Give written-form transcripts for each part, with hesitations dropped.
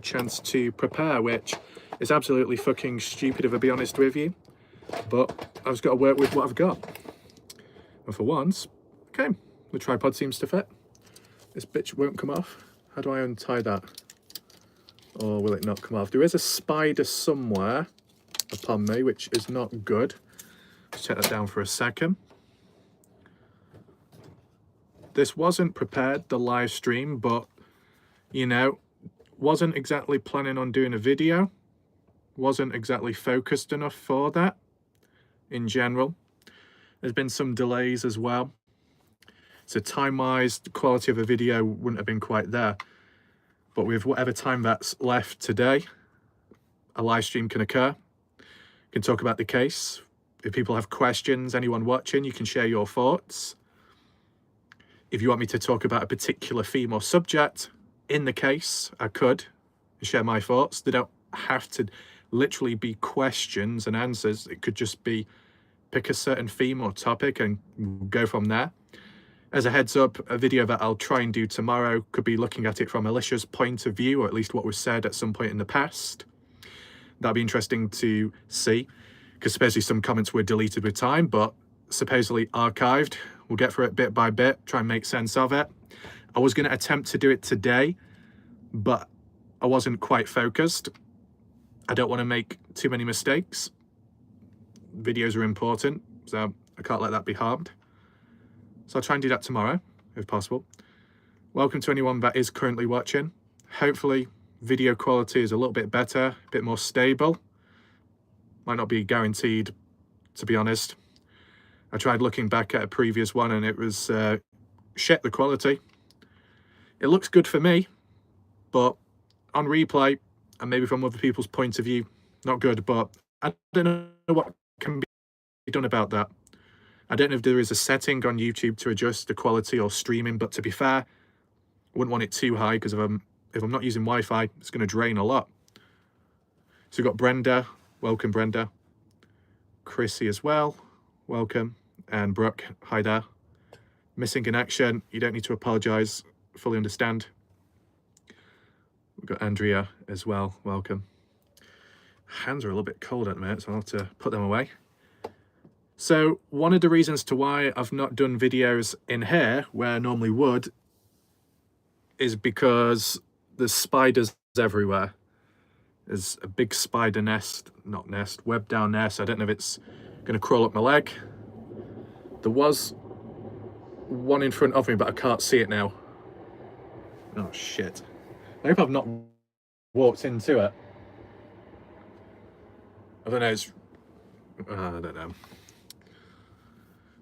chance to prepare, which is absolutely fucking stupid if I be honest with you. But I've just got to work with what I've got. And for once, okay, the tripod seems to fit. This bitch won't come off. How do I untie that? Or will it not come off? There is a spider somewhere upon me, which is not good. Let's check that down for a second. This wasn't prepared, the live stream, but, you know, wasn't exactly planning on doing a video. Wasn't exactly focused enough for that in general. There's been some delays as well. So time-wise, the quality of a video wouldn't have been quite there. But with whatever time that's left today, a live stream can occur. You can talk about the case. If people have questions, anyone watching, you can share your thoughts. If you want me to talk about a particular theme or subject in the case, I could share my thoughts. They don't have to literally be questions and answers. It could just be pick a certain theme or topic and go from there. As a heads up, a video that I'll try and do tomorrow could be looking at it from Alicia's point of view, or at least what was said at some point in the past. That'd be interesting to see, because supposedly some comments were deleted with time, but supposedly archived. We'll get through it bit by bit, try and make sense of it. I was going to attempt to do it today, but I wasn't quite focused. I don't want to make too many mistakes. Videos are important, so I can't let that be harmed. So I'll try and do that tomorrow, if possible. Welcome to anyone that is currently watching. Hopefully, video quality is a little bit better, a bit more stable. Might not be guaranteed, to be honest. I tried looking back at a previous one and it was shit, the quality. It looks good for me, but on replay, and maybe from other people's point of view, not good, but I don't know what can be done about that. I don't know if there is a setting on YouTube to adjust the quality or streaming, but to be fair, I wouldn't want it too high because if I'm not using Wi-Fi, it's going to drain a lot. So we've got Brenda, welcome Brenda. Chrissy as well, welcome. And Brooke, hi there. Missing in action, you don't need to apologise, fully understand. We've got Andrea as well, welcome. Hands are a little bit cold at the minute, so I'll have to put them away. So one of the reasons to why I've not done videos in here, where I normally would, is because there's spiders everywhere. There's a big spider nest, not nest, web down there, so I don't know if it's going to crawl up my leg. There was one in front of me, but I can't see it now. Oh, shit. I hope I've not walked into it. I don't know, it's... I don't know.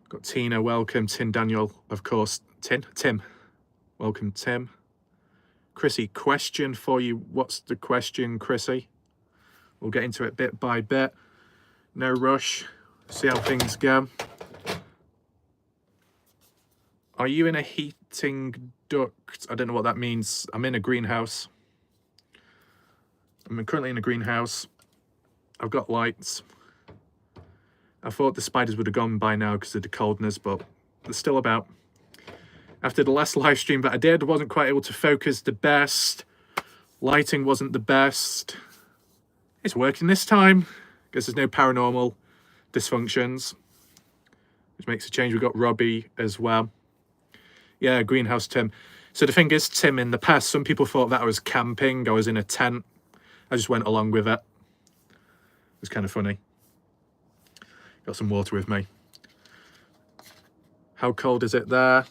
Got Tina, welcome. Tin Daniel, of course. Tim. Welcome, Tim. Chrissy, question for you. What's the question, Chrissy? We'll get into it bit by bit. No rush. See how things go. Are you in a heating duct? I don't know what that means. I'm in a greenhouse. I'm currently in a greenhouse. I've got lights. I thought the spiders would have gone by now because of the coldness, but they're still about. After the last live stream that I did, I wasn't quite able to focus the best. Lighting wasn't the best. It's working this time. Guess there's no paranormal dysfunctions, which makes a change. We've got Robbie as well. Yeah, greenhouse Tim. So the thing is, Tim, in the past, some people thought that I was camping. I was in a tent. I just went along with it. It was kind of funny. Got some water with me. How cold is it there?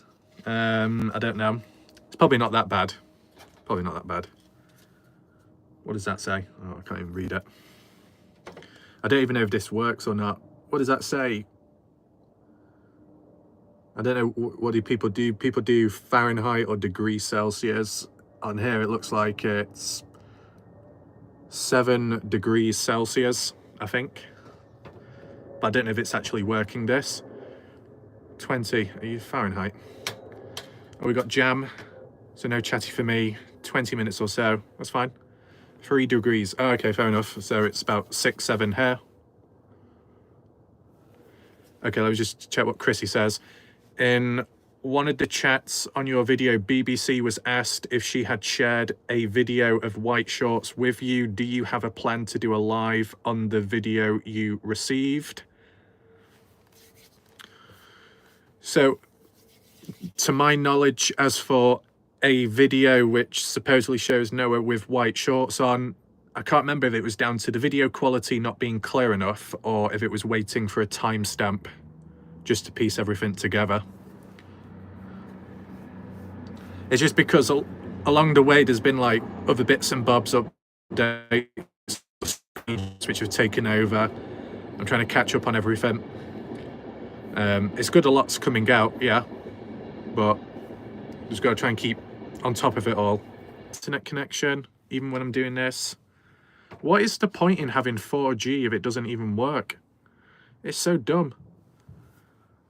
I don't know. It's probably not that bad. Probably not that bad. What does that say? Oh, I can't even read it. I don't even know if this works or not. What does that say? I don't know. What do people do? People do Fahrenheit or degrees Celsius. On here, it looks like it's 7 degrees Celsius, I think. But I don't know if it's actually working this. 20, are you Fahrenheit? Oh, we got jam, so no chatty for me. 20 minutes or so, that's fine. 3 degrees, oh, okay, fair enough. So it's about 6, 7 here. Okay, let me just check what Chrissy says. In one of the chats on your video, BBC was asked if she had shared a video of white shorts with you. Do you have a plan to do a live on the video you received? So, to my knowledge, as for a video which supposedly shows Noah with white shorts on, I can't remember if it was down to the video quality not being clear enough or if it was waiting for a timestamp just to piece everything together. It's just because along the way there's been like other bits and bobs updates which have taken over. I'm trying to catch up on everything. It's good a lot's coming out, yeah, but just got to try and keep on top of it all. Internet connection, even when I'm doing this. What is the point in having 4G if it doesn't even work? It's so dumb.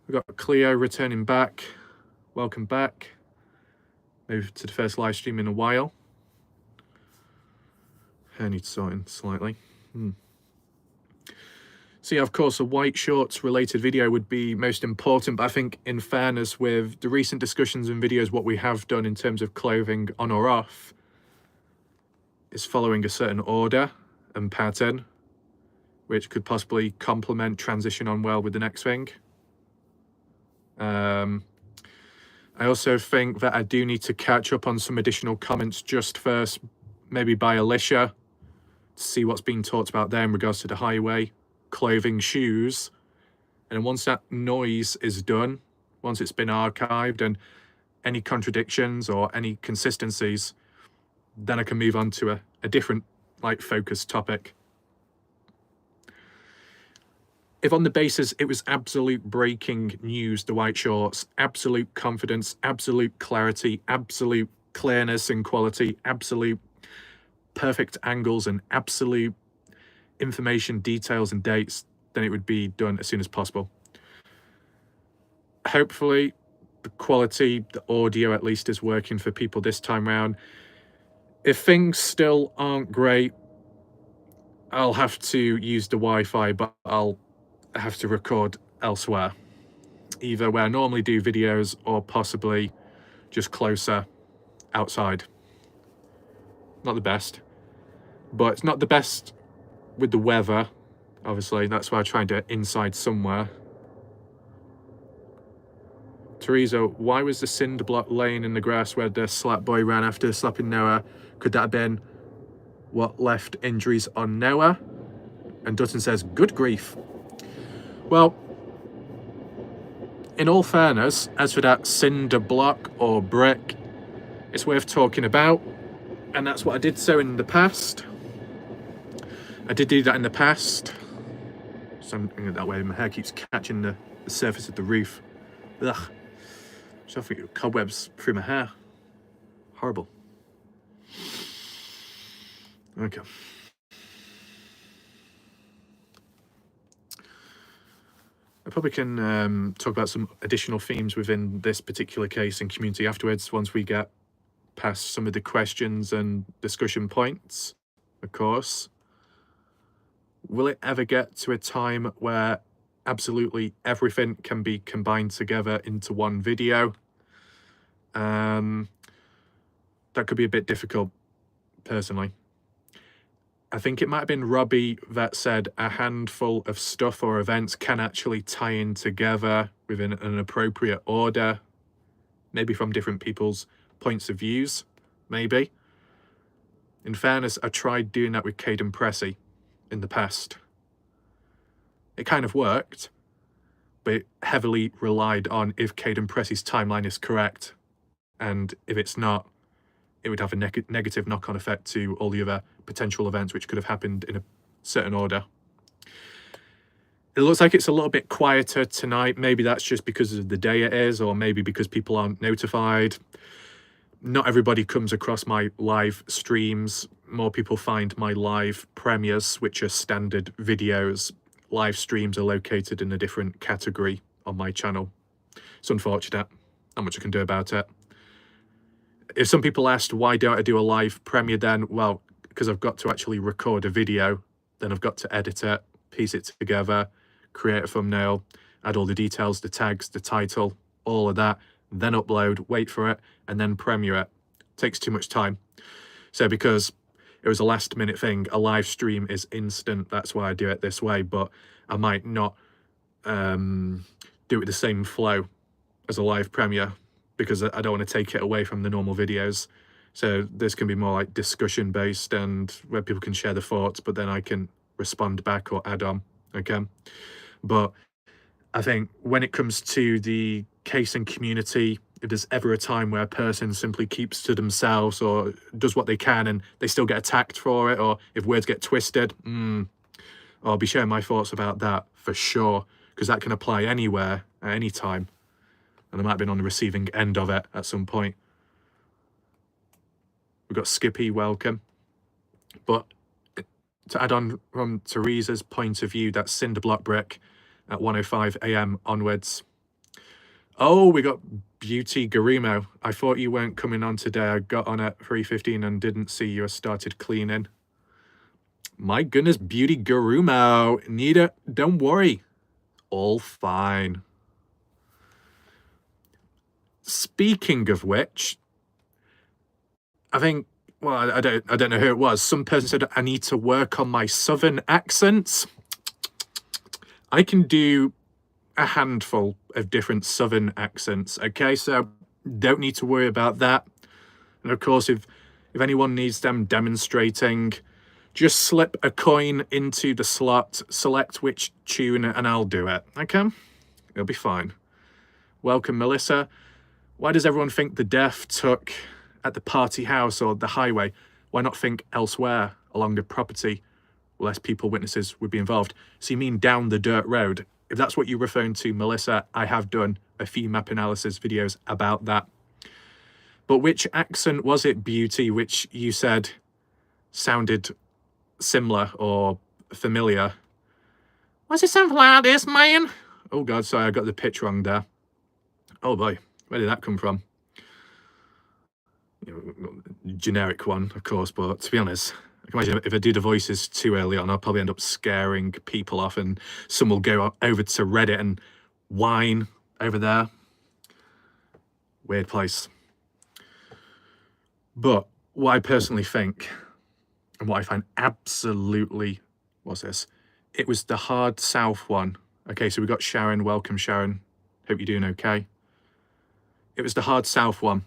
We've got Cleo returning back. Welcome back. Maybe to the first live stream in a while. Hair needs sorting slightly. So yeah, of course, a white shorts related video would be most important, but I think in fairness with the recent discussions and videos, what we have done in terms of clothing on or off is following a certain order and pattern, which could possibly complement, transition on well with the next thing. I also think that I do need to catch up on some additional comments just first, maybe by Alicia, to see what's being talked about there in regards to the highway, clothing, shoes. And once that noise is done, once it's been archived and any contradictions or any consistencies, then I can move on to a different like focused topic. If on the basis it was absolute breaking news, the white shorts, absolute confidence, absolute clarity, absolute clearness and quality, absolute perfect angles and absolute information, details and dates, then it would be done as soon as possible. Hopefully the quality, the audio at least, is working for people this time around. If things still aren't great, I'll have to use the Wi-Fi, but I'll have to record elsewhere, either where I normally do videos or possibly just closer outside. Not the best, but it's not the best with the weather, obviously. That's why I try and do it inside somewhere. Teresa, why was the cinder block laying in the grass where the slap boy ran after slapping Noah? Could that have been what left injuries on Noah? And Dutton says, good grief. Well, in all fairness, as for that cinder block or brick, it's worth talking about. And that's what I did so in the past. I did do that in the past. Something that way, my hair keeps catching the surface of the roof. Ugh. So I think cobwebs through my hair. Horrible. Okay. I probably can talk about some additional themes within this particular case and community afterwards, once we get past some of the questions and discussion points, of course. Will it ever get to a time where absolutely everything can be combined together into one video? That could be a bit difficult, personally. I think it might have been Robbie that said a handful of stuff or events can actually tie in together within an appropriate order, maybe from different people's points of views, maybe. In fairness, I tried doing that with Caden Pressey in the past. It kind of worked, but it heavily relied on if Caden Pressey's timeline is correct, and if it's not, it would have a negative knock-on effect to all the other potential events which could have happened in a certain order. It looks like it's a little bit quieter tonight. Maybe that's just because of the day it is, or maybe because people aren't notified. Not everybody comes across my live streams. More people find my live premieres, which are standard videos. Live streams are located in a different category on my channel. It's unfortunate. Not much I can do about it. If some people asked, why don't I do a live premiere then? Well, because I've got to actually record a video, then I've got to edit it, piece it together, create a thumbnail, add all the details, the tags, the title, all of that, then upload, wait for it, and then premiere it. Takes too much time. So because it was a last minute thing, a live stream is instant. That's why I do it this way, but I might not do it the same flow as a live premiere because I don't want to take it away from the normal videos. So this can be more like discussion based and where people can share their thoughts, but then I can respond back or add on, okay? But I think when it comes to the casing community, if there's ever a time where a person simply keeps to themselves or does what they can and they still get attacked for it, or if words get twisted, I'll be sharing my thoughts about that for sure, because that can apply anywhere at any time. And I might have been on the receiving end of it at some point. We've got Skippy, welcome. But to add on from Teresa's point of view, that's Cinder Block Brick at 1:05 AM onwards. Oh, we got Beauty Garumo. I thought you weren't coming on today. I got on at 3:15 and didn't see you started cleaning. My goodness, Beauty Garumo. Nita, don't worry. All fine. Speaking of which, I think, well, I don't know who it was. Some person said I need to work on my southern accents. I can do a handful of different southern accents, okay? So don't need to worry about that. And of course, if anyone needs them demonstrating, just slip a coin into the slot, select which tune, and I'll do it, okay? It'll be fine. Welcome, Melissa. Why does everyone think the death took at the party house or the highway? Why not think elsewhere along the property? Less people, witnesses would be involved. So you mean down the dirt road? If that's what you're referring to, Melissa, I have done a few map analysis videos about that. But which accent was it, Beauty, which you said sounded similar or familiar? Was it something like this, man? Oh God, sorry, I got the pitch wrong there. Oh boy, where did that come from? Generic one, of course, but to be honest, I can imagine if I do the voices too early on, I'll probably end up scaring people off and some will go over to Reddit and whine over there. Weird place. But what I personally think, and what I find absolutely, what's this? It was the hard south one. Okay, so we got Sharon. Welcome, Sharon. Hope you're doing okay. It was the hard south one.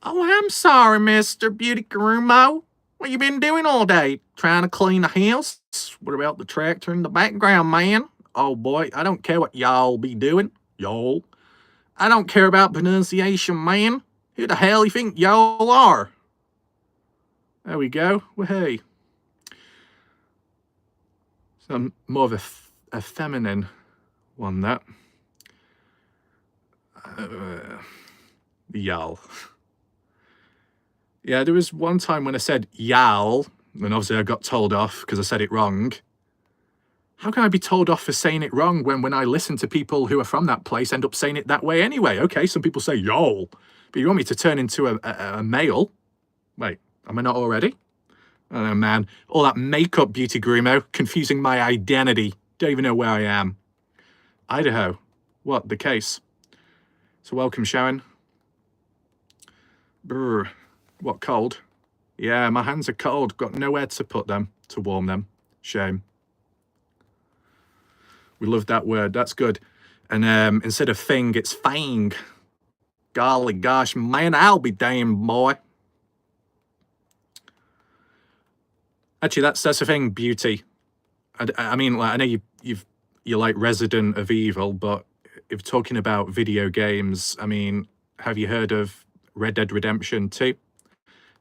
Oh, I'm sorry, Mr. Beauty Garumo. What you been doing all day? Trying to clean the house? What about the tractor in the background, man? Oh boy, I don't care what y'all be doing. Y'all. I don't care about pronunciation, man. Who the hell you think y'all are? There we go. Well, hey. Some more of a feminine one, that. Y'all. Yeah, there was one time when I said y'all, and obviously I got told off because I said it wrong. How can I be told off for saying it wrong when I listen to people who are from that place end up saying it that way anyway? Okay, some people say y'all, but you want me to turn into a male? Wait, am I not already? Oh man, all that makeup, Beauty Garumo, confusing my identity. Don't even know where I am. Idaho. What, the case? So welcome, Sharon. Brr. What, cold? Yeah, my hands are cold. Got nowhere to put them, to warm them. Shame. We love that word. That's good. And instead of thing, it's fang. Golly gosh, man, I'll be damned, boy. Actually, that's the thing, Beauty. I mean, like, I know you're like Resident of Evil, but if talking about video games, I mean, have you heard of Red Dead Redemption 2?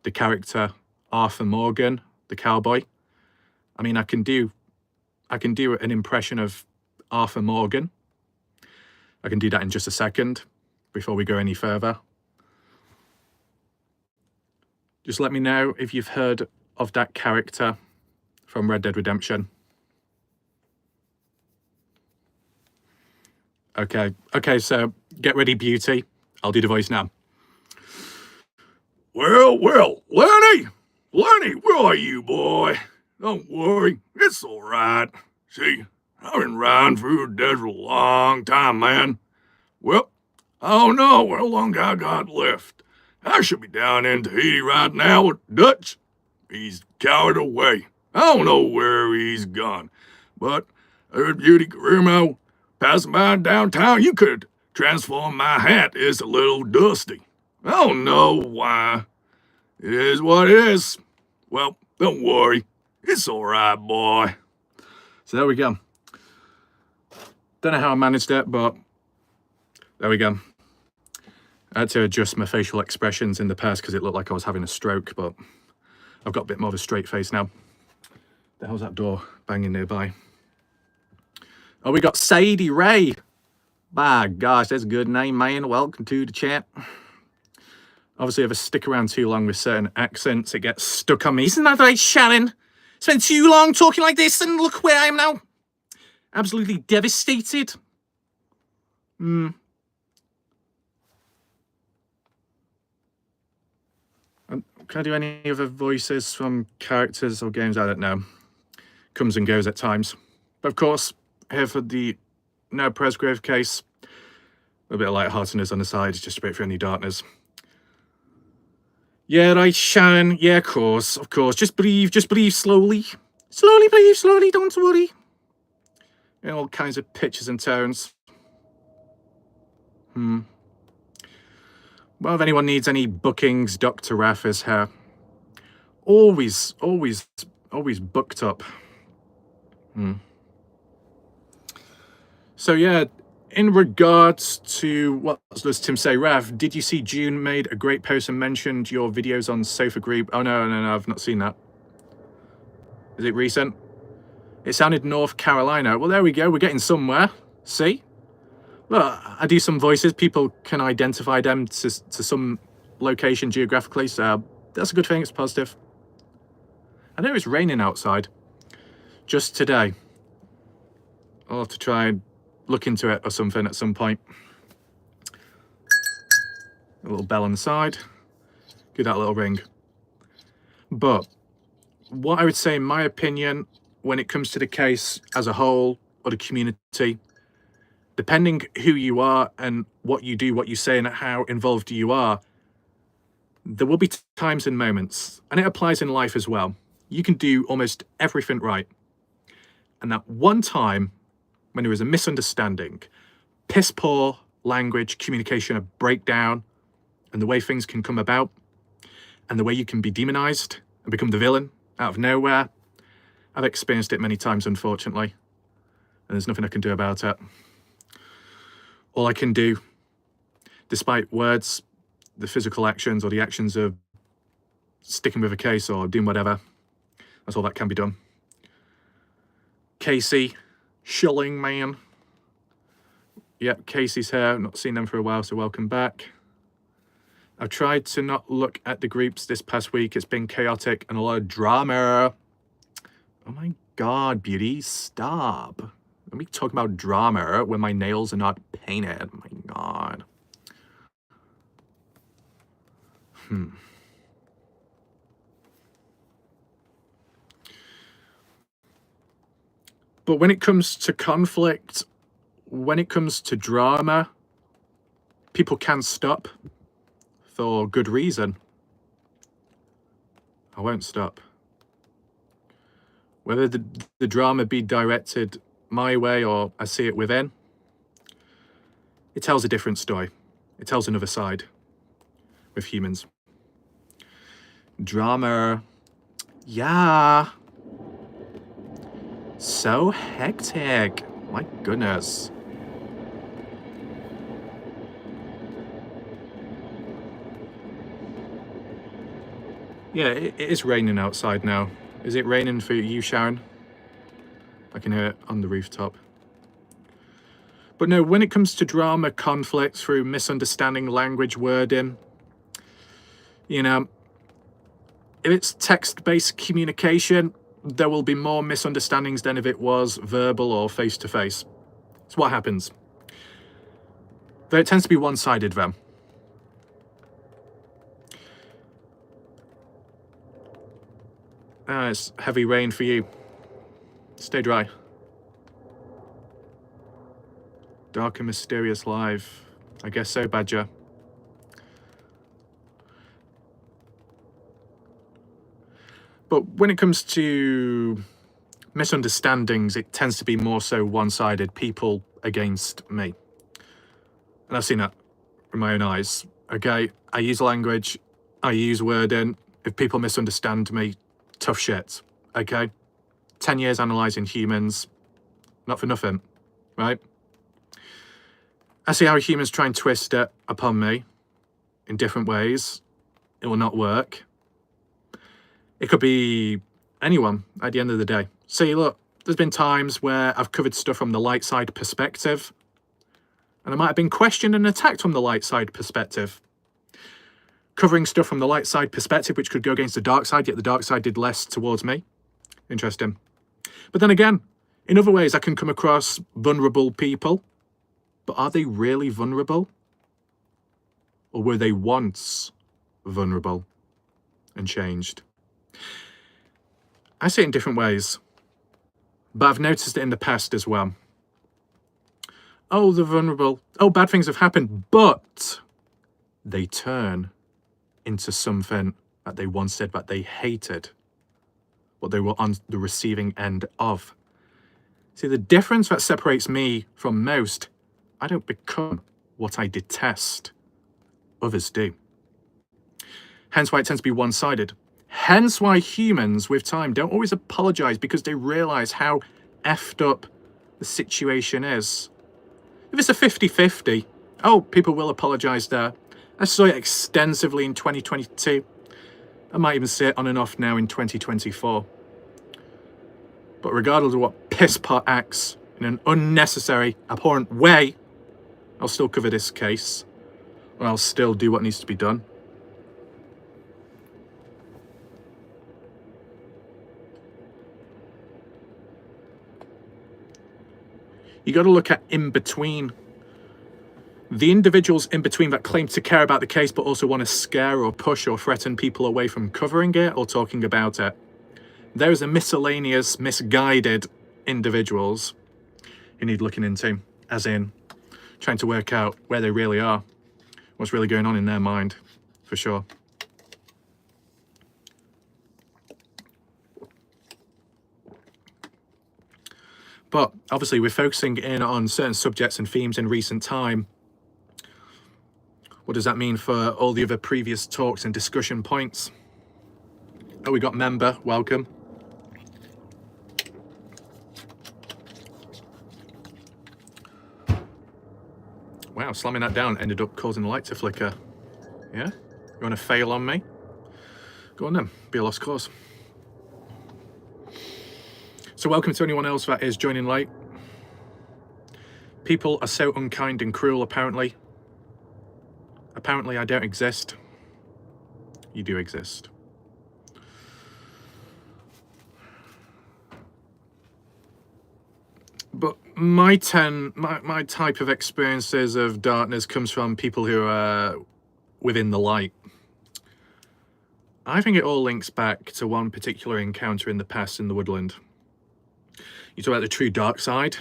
The character Arthur Morgan, the cowboy. I mean, I can do an impression of Arthur Morgan. I can do that in just a second before we go any further. Just let me know if you've heard of that character from Red Dead Redemption. Okay, so get ready, Beauty. I'll do the voice now. Well, Lenny, where are you, boy? Don't worry, it's all right. See, I've been riding through the desert a long time, man. Well, I don't know how long I got left. I should be down in Tahiti right now with Dutch. He's cowered away. I don't know where he's gone. But I heard Beauty Carimo passing by downtown. You could transform my hat. It's a little dusty. I don't know why. It is what it is. Well, don't worry. It's all right, boy. So there we go. Don't know how I managed it, but there we go. I had to adjust my facial expressions in the past because it looked like I was having a stroke, but I've got a bit more of a straight face now. The hell's that door banging nearby? Oh, we got Sadie Ray. By gosh, that's a good name, man. Welcome to the chat. Obviously, if I stick around too long with certain accents, it gets stuck on me. Isn't that right, Sharon? Spent too long talking like this, and look where I am now. Absolutely devastated. Can I do any other voices from characters or games? I don't know. Comes and goes at times. But of course, here for the No Presgrove case, a bit of lightheartedness on the side, just a bit for any darkness. Yeah, right, Sharon. Yeah, of course. Just breathe slowly. Slowly, breathe slowly, don't worry. In all kinds of pitches and tones. Well, if anyone needs any bookings, Dr. Raff is here. Always booked up. So yeah, in regards to what does Tim say, Rav, did you see June made a great post and mentioned your videos on Sofa Group? Oh no, I've not seen that. Is it recent? It sounded North Carolina. Well, there we go. We're getting somewhere. See? Look, I do some voices. People can identify them to some location geographically, so that's a good thing. It's positive. I know it's raining outside. Just today. I'll have to try and look into it or something at some point. A little bell on the side. Give that a little ring. But what I would say, in my opinion, when it comes to the case as a whole or the community, depending who you are and what you do, what you say, and how involved you are, there will be times and moments, and it applies in life as well. You can do almost everything right. And that one time when there is a misunderstanding, piss poor language, communication, a breakdown, and the way things can come about, and the way you can be demonized and become the villain out of nowhere. I've experienced it many times, unfortunately, and there's nothing I can do about it. All I can do, despite words, the physical actions or the actions of sticking with a case or doing whatever, that's all that can be done. Casey, Shilling, man. Yep, Casey's here. I've not seen them for a while, so welcome back. I've tried to not look at the groups this past week. It's been chaotic and a lot of drama. Oh my God, Beauty, stop. Let me talk about drama when my nails are not painted. Oh my God. But when it comes to conflict, when it comes to drama, people can stop for good reason. I won't stop. Whether the drama be directed my way or I see it within, it tells a different story. It tells another side with humans. Drama, yeah. So hectic. My goodness. Yeah, it is raining outside now. Is it raining for you, Sharon? I can hear it on the rooftop. But no, when it comes to drama, conflict through misunderstanding, language, wording, you know, if it's text-based communication, there will be more misunderstandings than if it was verbal or face-to-face. It's what happens. Though it tends to be one-sided, though. It's heavy rain for you. Stay dry. Dark and mysterious live. I guess so, Badger. But when it comes to misunderstandings, it tends to be more so one-sided, people against me. And I've seen that with my own eyes. Okay, I use language, I use wording. If people misunderstand me, tough shit. Okay, 10 years analysing humans, not for nothing, right? I see how humans try and twist it upon me in different ways. It will not work. It could be anyone at the end of the day. See, look, there's been times where I've covered stuff from the light side perspective, and I might have been questioned and attacked from the light side perspective. Covering stuff from the light side perspective, which could go against the dark side, yet the dark side did less towards me. Interesting. But then again, in other ways, I can come across vulnerable people. But are they really vulnerable? Or were they once vulnerable and changed? I see it in different ways, but I've noticed it in the past as well. Oh, they're vulnerable. Oh, bad things have happened, but they turn into something that they once said that they hated, what they were on the receiving end of. See, the difference that separates me from most, I don't become what I detest. Others do. Hence why it tends to be one-sided. Hence why humans, with time, don't always apologise, because they realise how effed up the situation is. If it's a 50-50, oh, people will apologise there. I saw it extensively in 2022. I might even see it on and off now in 2024. But regardless of what piss-pot acts in an unnecessary, abhorrent way, I'll still cover this case, or I'll still do what needs to be done. You got to look at in between. The individuals in between that claim to care about the case but also want to scare or push or threaten people away from covering it or talking about it. There's a miscellaneous, misguided individuals you need looking into, as in trying to work out where they really are, what's really going on in their mind, for sure. But obviously we're focusing in on certain subjects and themes in recent time. What does that mean for all the other previous talks and discussion points? Oh, we got member, welcome. Wow, slamming that down ended up causing the light to flicker. Yeah? You want to fail on me? Go on then, be a lost cause. So welcome to anyone else that is joining late. People are so unkind and cruel, apparently. Apparently I don't exist. You do exist. But my type of experiences of darkness comes from people who are within the light. I think it all links back to one particular encounter in the past in the woodland. You talk about the true dark side,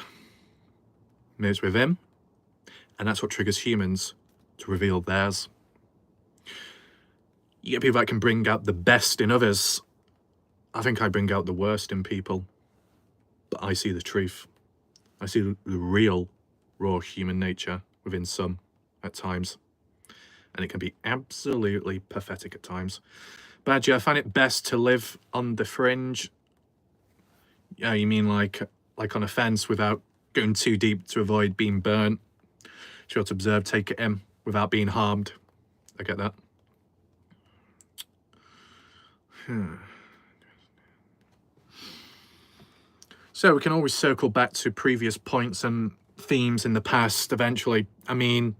it's with him, and that's what triggers humans to reveal theirs. You get people that can bring out the best in others. I think I bring out the worst in people, but I see the truth. I see the real, raw human nature within some at times, and it can be absolutely pathetic at times. Badger, I find it best to live on the fringe. Yeah, you mean like on a fence without going too deep to avoid being burnt. Sure to observe, take it in without being harmed. I get that. So we can always circle back to previous points and themes in the past eventually. I mean,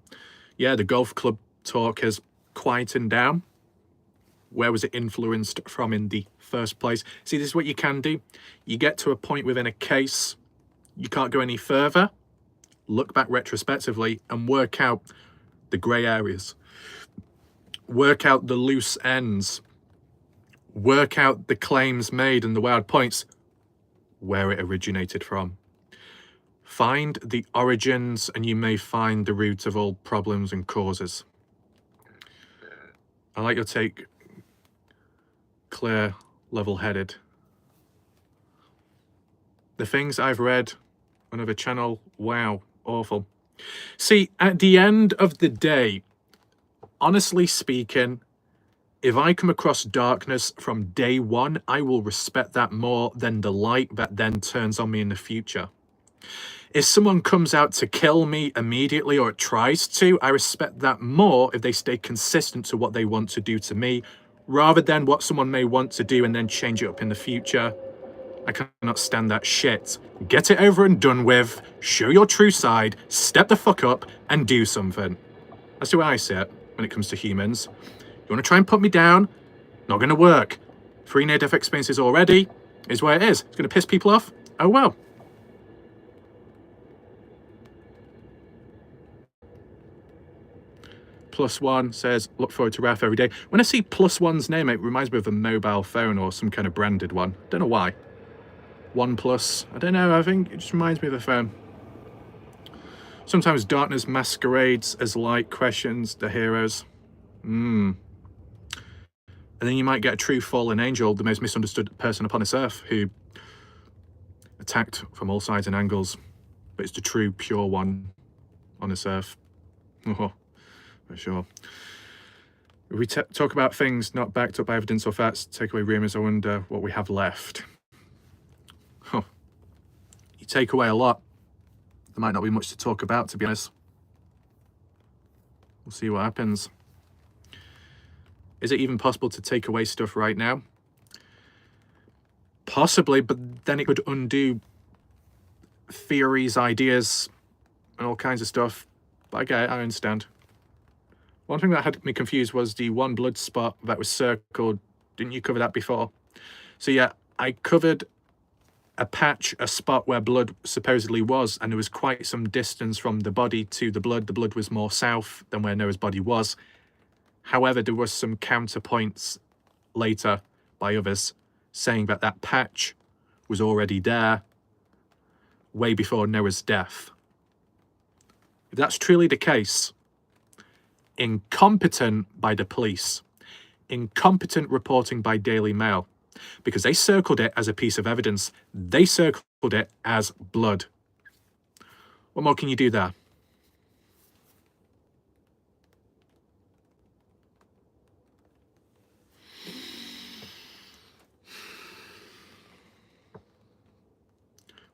yeah, the golf club talk has quietened down. Where was it influenced from in the first place? See, this is what you can do. You get to a point within a case, you can't go any further. Look back retrospectively and work out the grey areas. Work out the loose ends. Work out the claims made and the wild points, where it originated from. Find the origins and you may find the root of all problems and causes. I like your take. Clear, level-headed. The things I've read on other channel, wow, awful. See, at the end of the day, honestly speaking, if I come across darkness from day one, I will respect that more than the light that then turns on me in the future. If someone comes out to kill me immediately or tries to, I respect that more if they stay consistent to what they want to do to me, rather than what someone may want to do and then change it up in the future. I cannot stand that shit. Get it over and done with, show your true side, step the fuck up, and do something. That's the way I see it when it comes to humans. You want to try and put me down? Not going to work. 3 near-death experiences already is where it is. It's going to piss people off? Oh well. +1 says, look forward to Raf every day. When I see +1's name, it reminds me of a mobile phone or some kind of branded one. Don't know why. OnePlus. I don't know. I think it just reminds me of a phone. Sometimes darkness masquerades as light, questions the heroes. And then you might get a true fallen angel, the most misunderstood person upon this earth, who attacked from all sides and angles, but it's the true, pure one on this earth. Oh, for sure. If we talk about things not backed up by evidence or facts, take away rumours, I wonder what we have left. Huh. You take away a lot, there might not be much to talk about, to be honest. We'll see what happens. Is it even possible to take away stuff right now? Possibly, but then it could undo theories, ideas, and all kinds of stuff. But I get it, I understand. One thing that had me confused was the one blood spot that was circled. Didn't you cover that before? So yeah, I covered a patch, a spot where blood supposedly was, and there was quite some distance from the body to the blood. The blood was more south than where Noah's body was. However, there was some counterpoints later by others saying that that patch was already there way before Noah's death. If that's truly the case, incompetent by the police, incompetent reporting by Daily Mail, because they circled it as a piece of evidence. They circled it as blood. What more can you do there?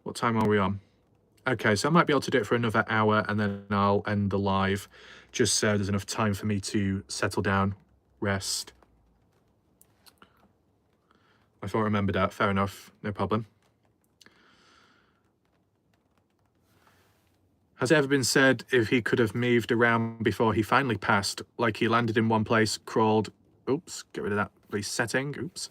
What time are we on? Okay, so I might be able to do it for another hour and then I'll end the live, just so there's enough time for me to settle down, rest. I thought I remembered that. Fair enough, no problem. Has it ever been said if he could have moved around before he finally passed, like he landed in one place, crawled, oops, get rid of that resetting, oops.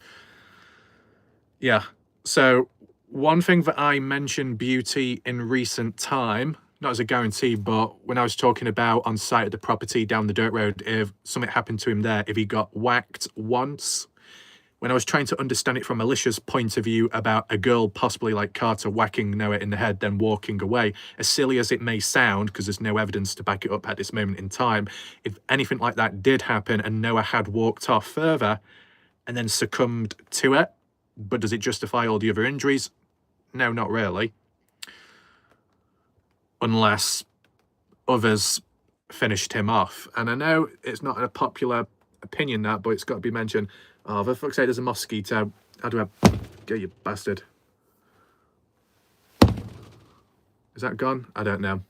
Yeah, so one thing that I mentioned beauty in recent time, not as a guarantee, but when I was talking about on site at the property down the dirt road, if something happened to him there, if he got whacked once, when I was trying to understand it from Alicia's point of view about a girl possibly like Carter whacking Noah in the head, then walking away, as silly as it may sound, because there's no evidence to back it up at this moment in time, if anything like that did happen and Noah had walked off further and then succumbed to it, but does it justify all the other injuries? No, not really. Unless others finished him off. And I know it's not a popular opinion, that, but it's got to be mentioned. Oh, for fuck's sake, there's a mosquito. How do I get you, bastard? Is that gone? I don't know.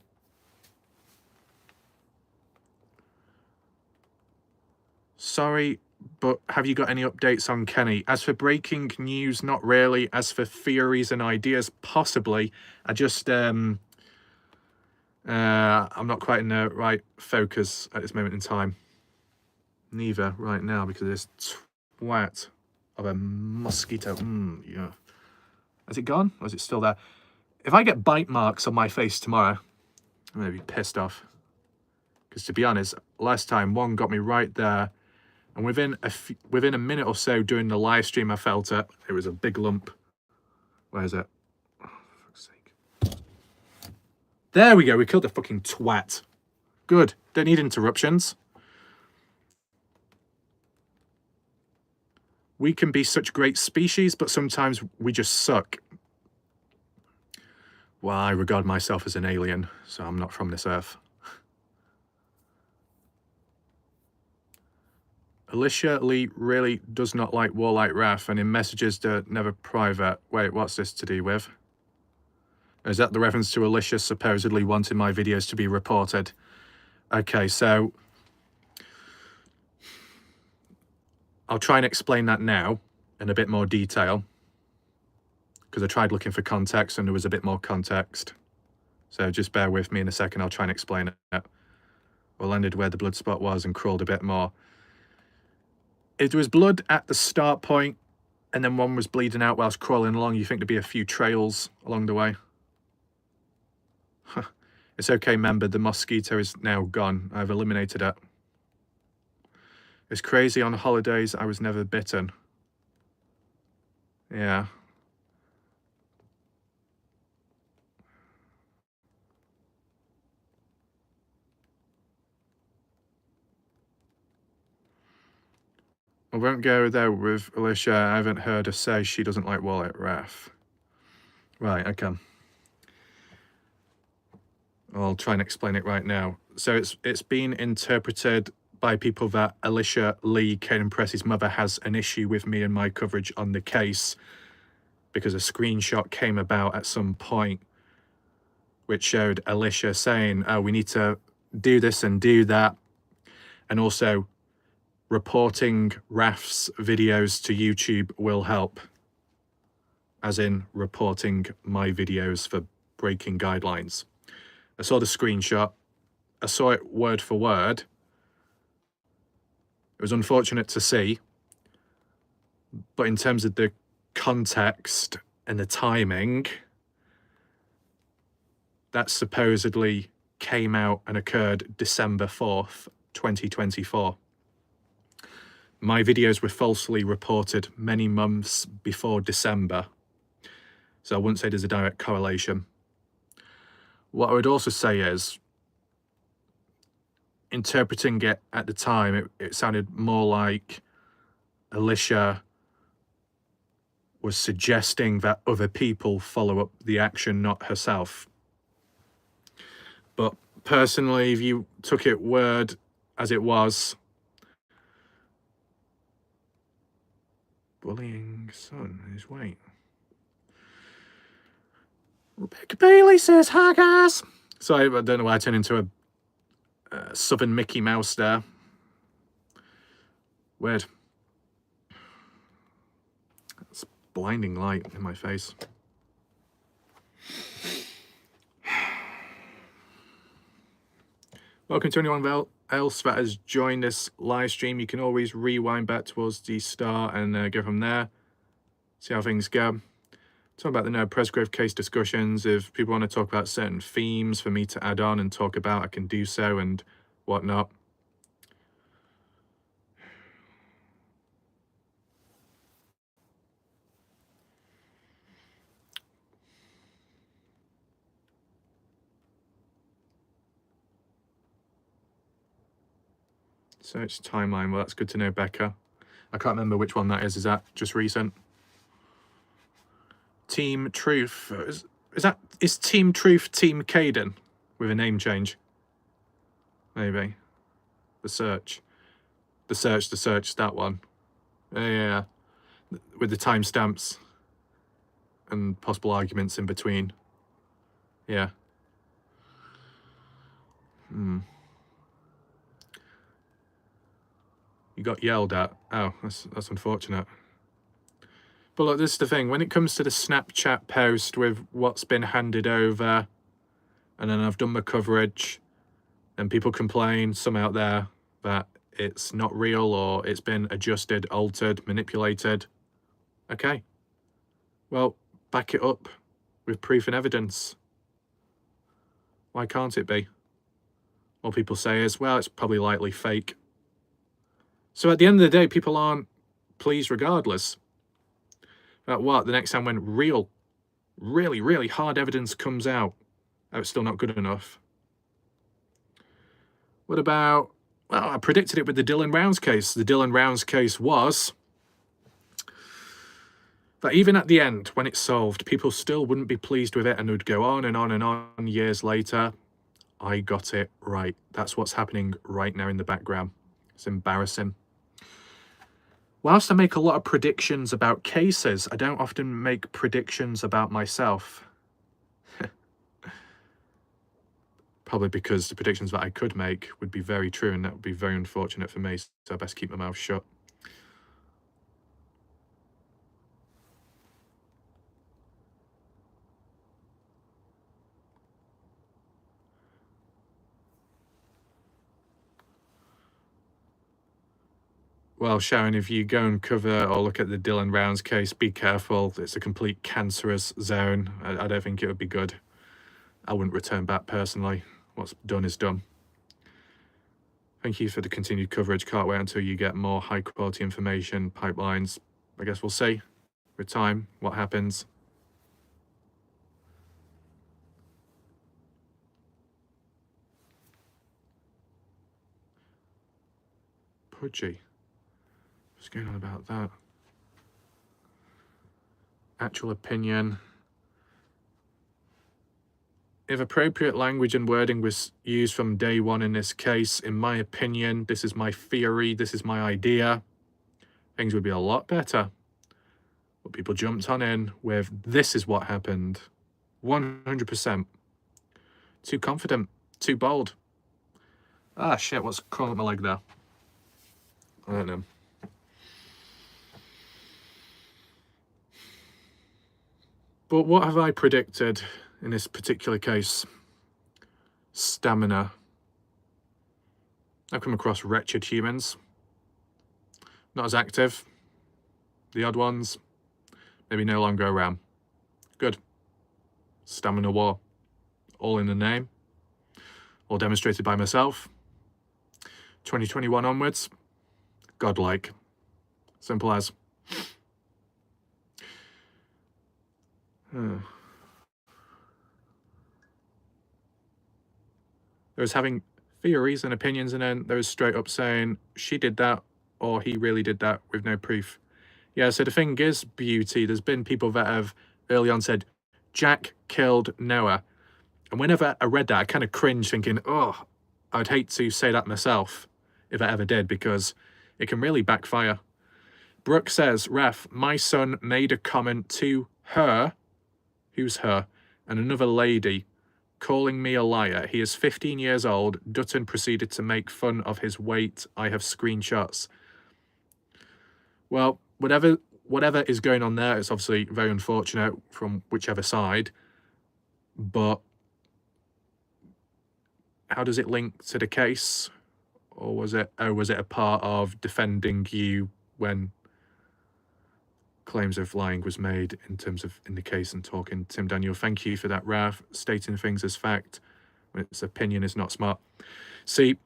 Sorry, but have you got any updates on Kenny? As for breaking news, not really. As for theories and ideas, possibly. I just, I'm not quite in the right focus at this moment in time. Neither right now, because of this twat of a mosquito. Yeah. Has it gone? Or is it still there? If I get bite marks on my face tomorrow, I'm going to be pissed off. Because to be honest, last time one got me right there. And within a minute or so during the live stream, I felt it. It was a big lump. Where is it? Oh, for fuck's sake. There we go. We killed the fucking twat. Good. Don't need interruptions. We can be such great species, but sometimes we just suck. Well, I regard myself as an alien, so I'm not from this earth. Alicia Lee really does not like Warlight Wrath, and in messages they're never private. Wait, what's this to do with? Is that the reference to Alicia supposedly wanting my videos to be reported? Okay, so I'll try and explain that now in a bit more detail, because I tried looking for context and there was a bit more context. So just bear with me in a second, I'll try and explain it. We landed where the blood spot was and crawled a bit more. If there was blood at the start point and then one was bleeding out whilst crawling along, you think there'd be a few trails along the way? Huh. It's okay, member, the mosquito is now gone. I've eliminated it. It's crazy, on holidays I was never bitten. Yeah. I won't go there with Alicia. I haven't heard her say she doesn't like Warlight Wrath. Right, okay. I'll try and explain it right now. So it's been interpreted by people that Alicia Lee, Caden Press's mother, has an issue with me and my coverage on the case because a screenshot came about at some point which showed Alicia saying, oh, we need to do this and do that, and also reporting Raf's videos to YouTube will help, as in reporting my videos for breaking guidelines. I saw the screenshot, I saw it word for word. It was unfortunate to see, but in terms of the context and the timing, that supposedly came out and occurred December 4th, 2024. My videos were falsely reported many months before December, so I wouldn't say there's a direct correlation. What I would also say is, interpreting it at the time, it sounded more like Alicia was suggesting that other people follow up the action, not herself. But personally, if you took it word as it was, bullying son is wait. Rebecca Bailey says, hi guys. Sorry, I don't know why I turned into a southern Mickey Mouse there. Weird. It's blinding light in my face. Welcome to anyone else that has joined this live stream. You can always rewind back towards the start and go from there. See how things go. Talk about the Presgrove case discussions. If people want to talk about certain themes for me to add on and talk about, I can do so and whatnot. Search timeline. Well, that's good to know, Becca. I can't remember which one that is. Is that just recent? Team Truth. Is Team Truth Team Caden with a name change? Maybe. The search, that one. Yeah. With the timestamps and possible arguments in between. Yeah. You got yelled at. Oh, that's unfortunate. But look, this is the thing. When it comes to the Snapchat post with what's been handed over, and then I've done my coverage, and people complain, some out there, that it's not real or it's been adjusted, altered, manipulated. Okay. Well, back it up with proof and evidence. Why can't it be? All people say is, well, it's probably likely fake. So at the end of the day, people aren't pleased regardless. But what, the next time when real, really, really hard evidence comes out Oh, it's still not good enough. What about, well, I predicted it with the Dylan Rounds case. The Dylan Rounds case was that even at the end, when it's solved, people still wouldn't be pleased with it and would go on and on and on years later. I got it right. That's what's happening right now in the background. It's embarrassing. Whilst I make a lot of predictions about cases, I don't often make predictions about myself. Probably because the predictions that I could make would be very true, and that would be very unfortunate for me, so I best keep my mouth shut. Well, Sharon, if you go and cover or look at the Dylan Rounds case, be careful. It's a complete cancerous zone. I don't think it would be good. I wouldn't return back personally. What's done is done. Thank you for the continued coverage. Can't wait until you get more high quality information, pipelines. I guess we'll see with time what happens. Pudgy. What's going on about that? Actual opinion. If appropriate language and wording was used from day one in this case, in my opinion, this is my theory, this is my idea, things would be a lot better. But people jumped on in with, this is what happened. 100%. Too confident, too bold. Ah, shit, what's crawling up my leg there? I don't know. But what have I predicted in this particular case? Stamina. I've come across wretched humans. Not as active. The odd ones. Maybe no longer around. Good. Stamina war. All in the name. All demonstrated by myself. 2021 onwards. Godlike. Simple as. There was having theories and opinions, and then there was straight up saying she did that or he really did that with no proof. Yeah, so the thing is, Beauty, there's been people that have early on said Jack killed Noah. And whenever I read that, I kind of cringed thinking, oh, I'd hate to say that myself if I ever did, because it can really backfire. Brooke says, Ref, my son made a comment to her, who's her, and another lady, calling me a liar. He is 15 years old. Dutton proceeded to make fun of his weight. I have screenshots. Well, whatever is going on there, it's obviously very unfortunate from whichever side. But how does it link to the case? Or was it a part of defending you when claims of lying was made in terms of in the case and talking? Tim Daniel, thank you for that, Raf. Stating things as fact when its opinion is not smart. See,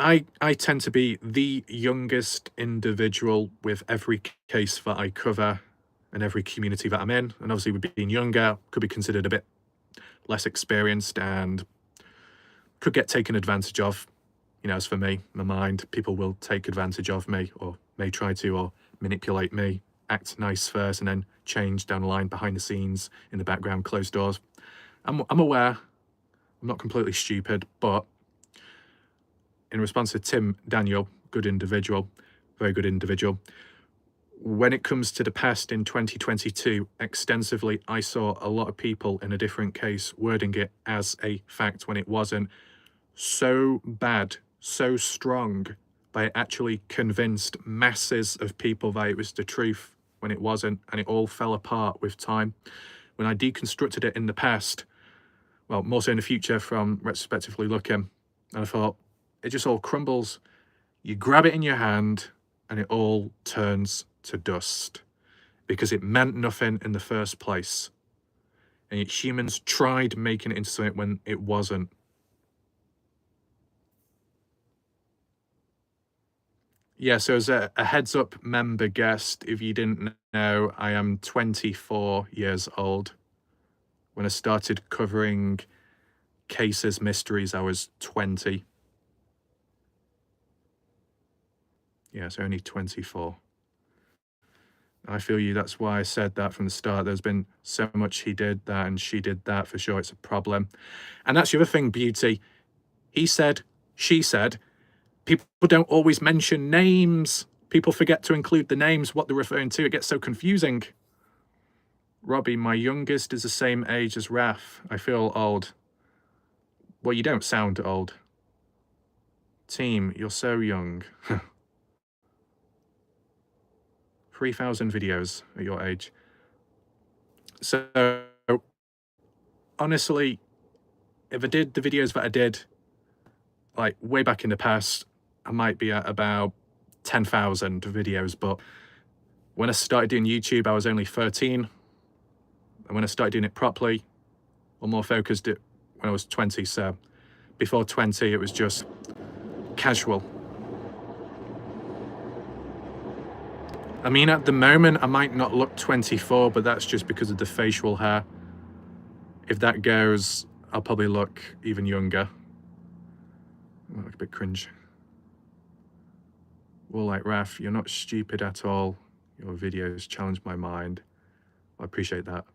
I tend to be the youngest individual with every case that I cover and every community that I'm in. And obviously with being younger, could be considered a bit less experienced and could get taken advantage of. You know, as for me, my mind, people will take advantage of me or may try to, or manipulate me, act nice first and then change down the line behind the scenes, in the background, closed doors. I'm aware, I'm not completely stupid, but in response to Tim Daniel, good individual, very good individual, when it comes to the past in 2022, extensively, I saw a lot of people in a different case wording it as a fact when it wasn't. So bad, so strong, that it actually convinced masses of people that it was the truth when it wasn't, and it all fell apart with time. When I deconstructed it in the past, well, more so in the future from retrospectively looking, and I thought, it just all crumbles. You grab it in your hand and it all turns to dust because it meant nothing in the first place. And yet humans tried making it into something when it wasn't. Yeah, so as a heads up member guest, if you didn't know, I am 24 years old. When I started covering cases, mysteries, I was 20. Yeah, so only 24. I feel you. That's why I said that from the start. There's been so much he did that and she did that. For sure, it's a problem. And that's the other thing, Beauty. He said, she said, people don't always mention names. People forget to include the names, what they're referring to. It gets so confusing. Robbie, my youngest is the same age as Raf. I feel old. Well, you don't sound old. Team, you're so young. 3,000 videos at your age. So, honestly, if I did the videos that I did, like way back in the past, I might be at about 10,000 videos. But when I started doing YouTube, I was only 13. And when I started doing it properly, or more focused, it when I was 20. So before 20, it was just casual. I mean, at the moment, I might not look 24, but that's just because of the facial hair. If that goes, I'll probably look even younger. I look a bit cringe. Well, like, Raf, you're not stupid at all. Your videos challenge my mind. I appreciate that.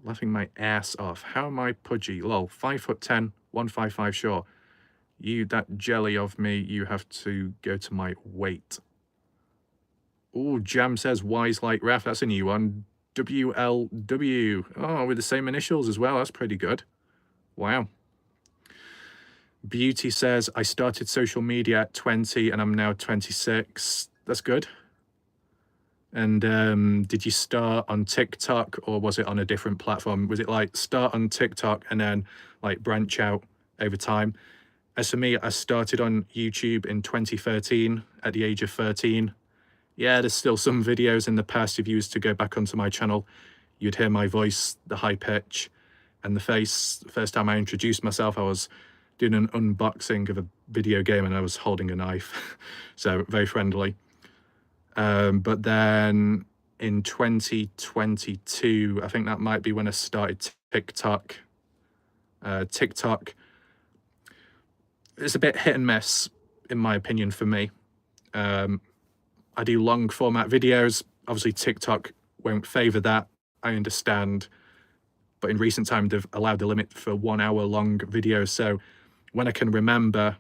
Laughing my ass off. How am I pudgy? Lol, 5'10", 155 short. You, that jelly of me, you have to go to my weight. Oh, Jam says wise like Raf. That's a new one. WLW. Oh, with the same initials as well. That's pretty good. Wow. Beauty says, I started social media at 20 and I'm now 26. That's good. And did you start on TikTok or was it on a different platform? Was it like start on TikTok and then like branch out over time? As for me, I started on YouTube in 2013 at the age of 13. Yeah, there's still some videos in the past. If you was to go back onto my channel, you'd hear my voice, the high pitch and the face. The first time I introduced myself, I was doing an unboxing of a video game and I was holding a knife. So very friendly. But then in 2022, I think that might be when I started TikTok. TikTok, it's a bit hit and miss, in my opinion, for me. I do long format videos. Obviously, TikTok won't favor that. I understand. But in recent time, they've allowed the limit for 1 hour long videos. So when I can remember,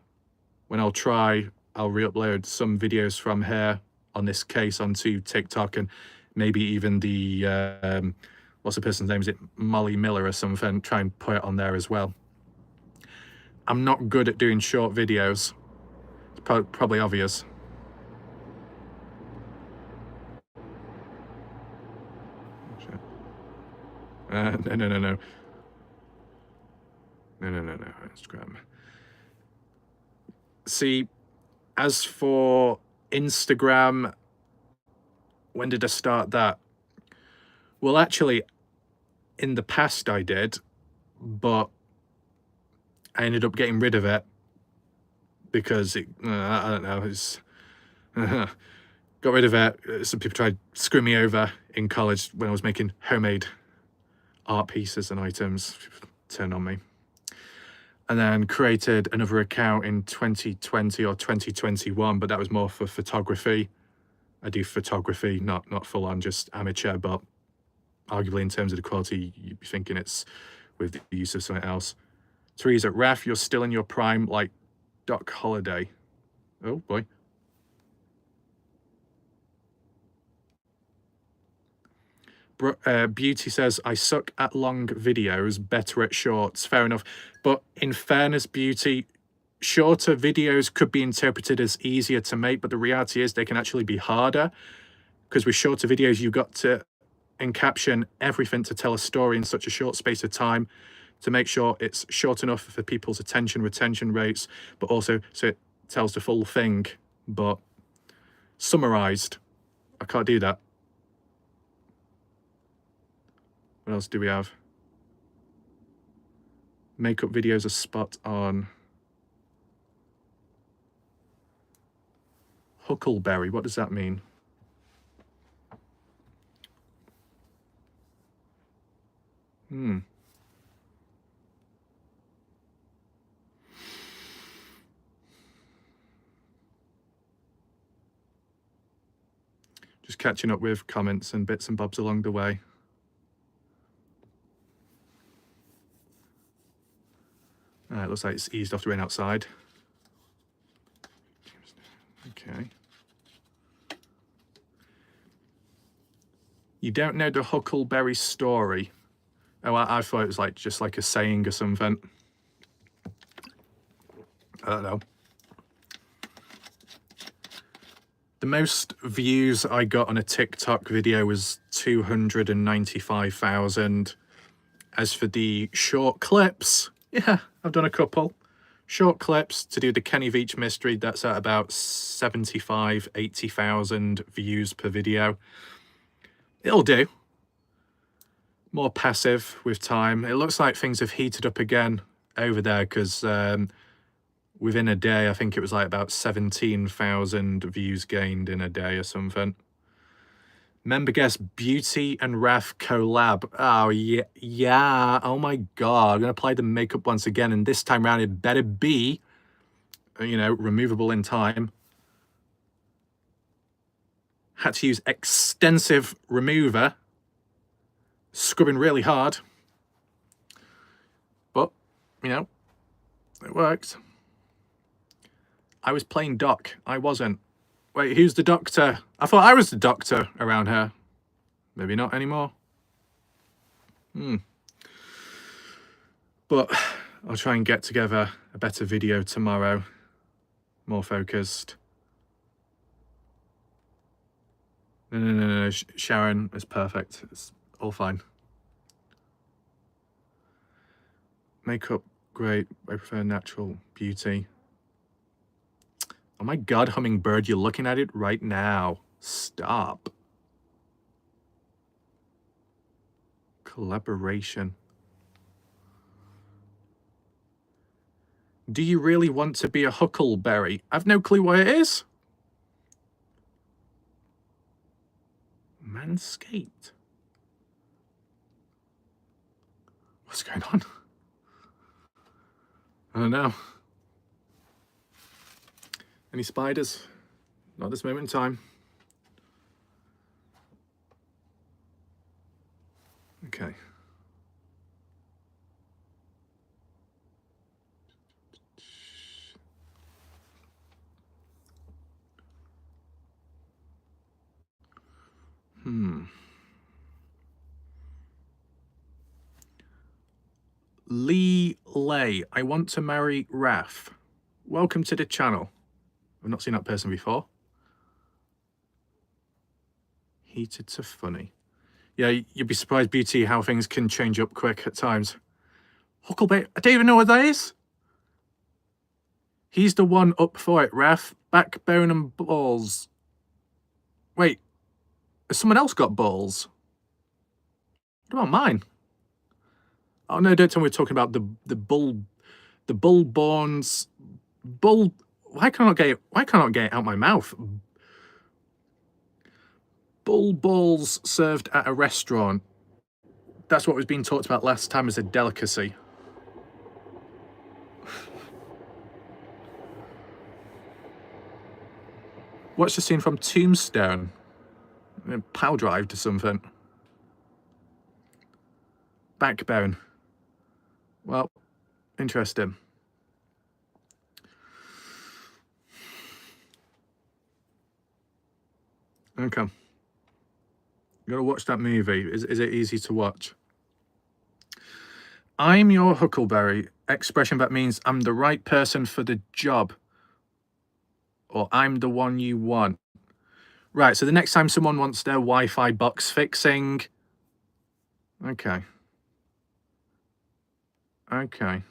when I'll try, I'll re-upload some videos from here on this case onto TikTok, and maybe even the, what's the person's name? Is it Molly Miller or something? Try and put it on there as well. I'm not good at doing short videos. It's probably obvious. No. No, Instagram. See, as for Instagram, when did I start that? Well, actually, in the past I did, but I ended up getting rid of it because it, I don't know, it's got rid of it. Some people tried to screw me over in college when I was making homemade art pieces and items. Turned on me. And then created another account in 2020 or 2021, but that was more for photography. I do photography, not full on, just amateur, but arguably in terms of the quality, you'd be thinking it's with the use of something else. Teresa, Raf, you're still in your prime like Doc Holliday. Oh boy. Beauty says, I suck at long videos, better at shorts. Fair enough. But in fairness, Beauty, shorter videos could be interpreted as easier to make, but the reality is they can actually be harder, because with shorter videos, you've got to encaption everything to tell a story in such a short space of time to make sure it's short enough for people's attention retention rates, but also so it tells the full thing, but summarized. I can't do that. What else do we have? Makeup videos are spot on. Huckleberry, what does that mean? Just catching up with comments and bits and bobs along the way. It looks like it's eased off the rain outside. Okay. You don't know the Huckleberry story? Oh, I thought it was like just like a saying or something. I don't know. The most views I got on a TikTok video was 295,000. As for the short clips, yeah, I've done a couple. Short clips to do the Kenny Veach mystery, that's at about 75, 80,000 views per video. It'll do. More passive with time. It looks like things have heated up again over there because within a day, I think it was like about 17,000 views gained in a day or something. Member guest Beauty and Raf collab. Oh, yeah, yeah. Oh my God. I'm going to apply the makeup once again. And this time around, it better be, you know, removable in time. Had to use extensive remover. Scrubbing really hard. But, you know, it worked. I was playing Doc. I wasn't. Wait, who's the doctor? I thought I was the doctor around her. Maybe not anymore. But I'll try and get together a better video tomorrow. More focused. No. Sharon is perfect. It's all fine. Makeup, great. I prefer natural beauty. Oh my God, Hummingbird, you're looking at it right now. Stop. Collaboration. Do you really want to be a Huckleberry? I've no clue what it is. Manscaped. What's going on? I don't know. Any spiders? Not this moment in time. Okay. Lee Lay, I want to marry Raf. Welcome to the channel. I've not seen that person before. Heated to funny. Yeah, you'd be surprised, Beauty, how things can change up quick at times. Huckleberry, I don't even know what that is. He's the one up for it, Raf. Backbone and balls. Wait, has someone else got balls? What about mine? Oh no, don't tell me we're talking about the bull-borns. Why can't I get it out my mouth? Bull balls served at a restaurant. That's what was being talked about last time as a delicacy. Watch the scene from Tombstone. Pile drive to something. Backbone. Well, interesting. Okay. You gotta watch that movie. Is it easy to watch? I'm your Huckleberry. Expression that means I'm the right person for the job. Or I'm the one you want. Right, so the next time someone wants their Wi-Fi box fixing. Okay. Okay.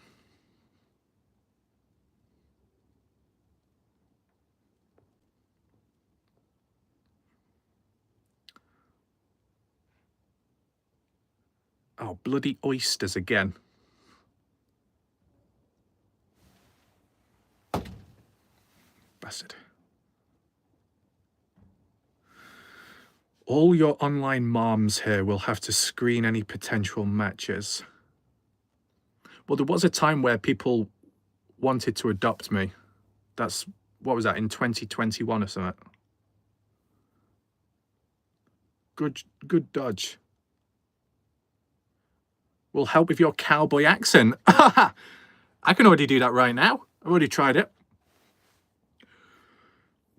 Oh, bloody oysters again. Bastard. All your online moms here will have to screen any potential matches. Well, there was a time where people wanted to adopt me. That's, what was that, in 2021 or something? Good dodge. Will help with your cowboy accent. I can already do that right now. I've already tried it.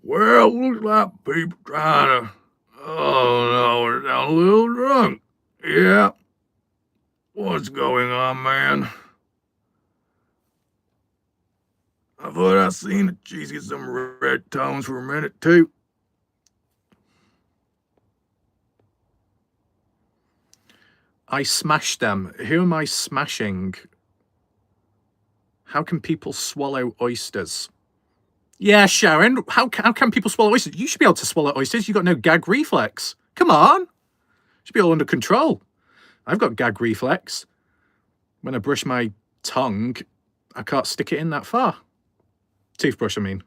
Well, looks like people trying to... Oh, no, we're down a little drunk. Yeah. What's going on, man? I thought I seen the cheese get some red tones for a minute, too. I smashed them. Who am I smashing? How can people swallow oysters? Yeah, Sharon, how can people swallow oysters? You should be able to swallow oysters. You've got no gag reflex. Come on. Should be all under control. I've got gag reflex. When I brush my tongue, I can't stick it in that far. Toothbrush, I mean.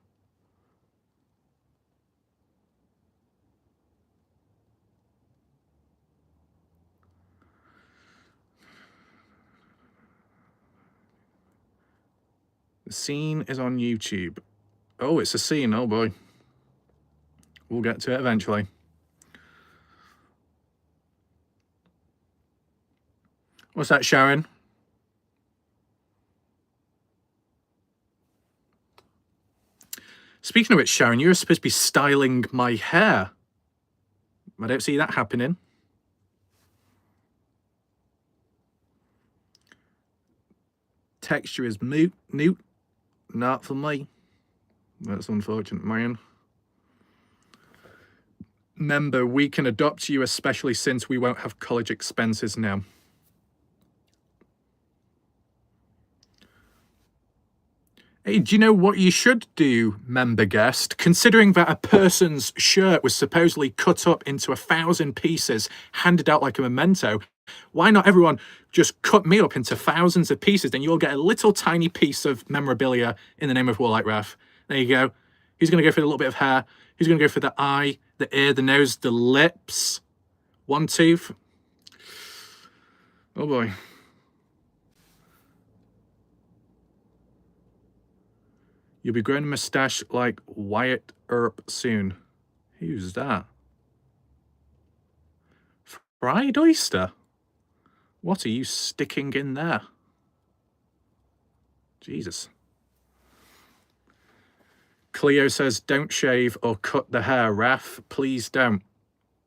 The scene is on YouTube. Oh, it's a scene. Oh, boy. We'll get to it eventually. What's that, Sharon? Speaking of which, Sharon, you're supposed to be styling my hair. I don't see that happening. Texture is mute. Not for me. That's unfortunate, man. Remember, we can adopt you, especially since we won't have college expenses now. Hey, do you know what you should do, member guest? Considering that a person's shirt was supposedly cut up into 1,000 pieces, handed out like a memento, why not everyone just cut me up into thousands of pieces? Then you'll get a little tiny piece of memorabilia in the name of Warlight Ref. There you go. Who's going to go for a little bit of hair? Who's going to go for the eye, the ear, the nose, the lips? One tooth. Oh boy. You'll be growing a moustache like Wyatt Earp soon. Who's that? Fried oyster? What are you sticking in there? Jesus. Cleo says, don't shave or cut the hair, Raf. Please don't.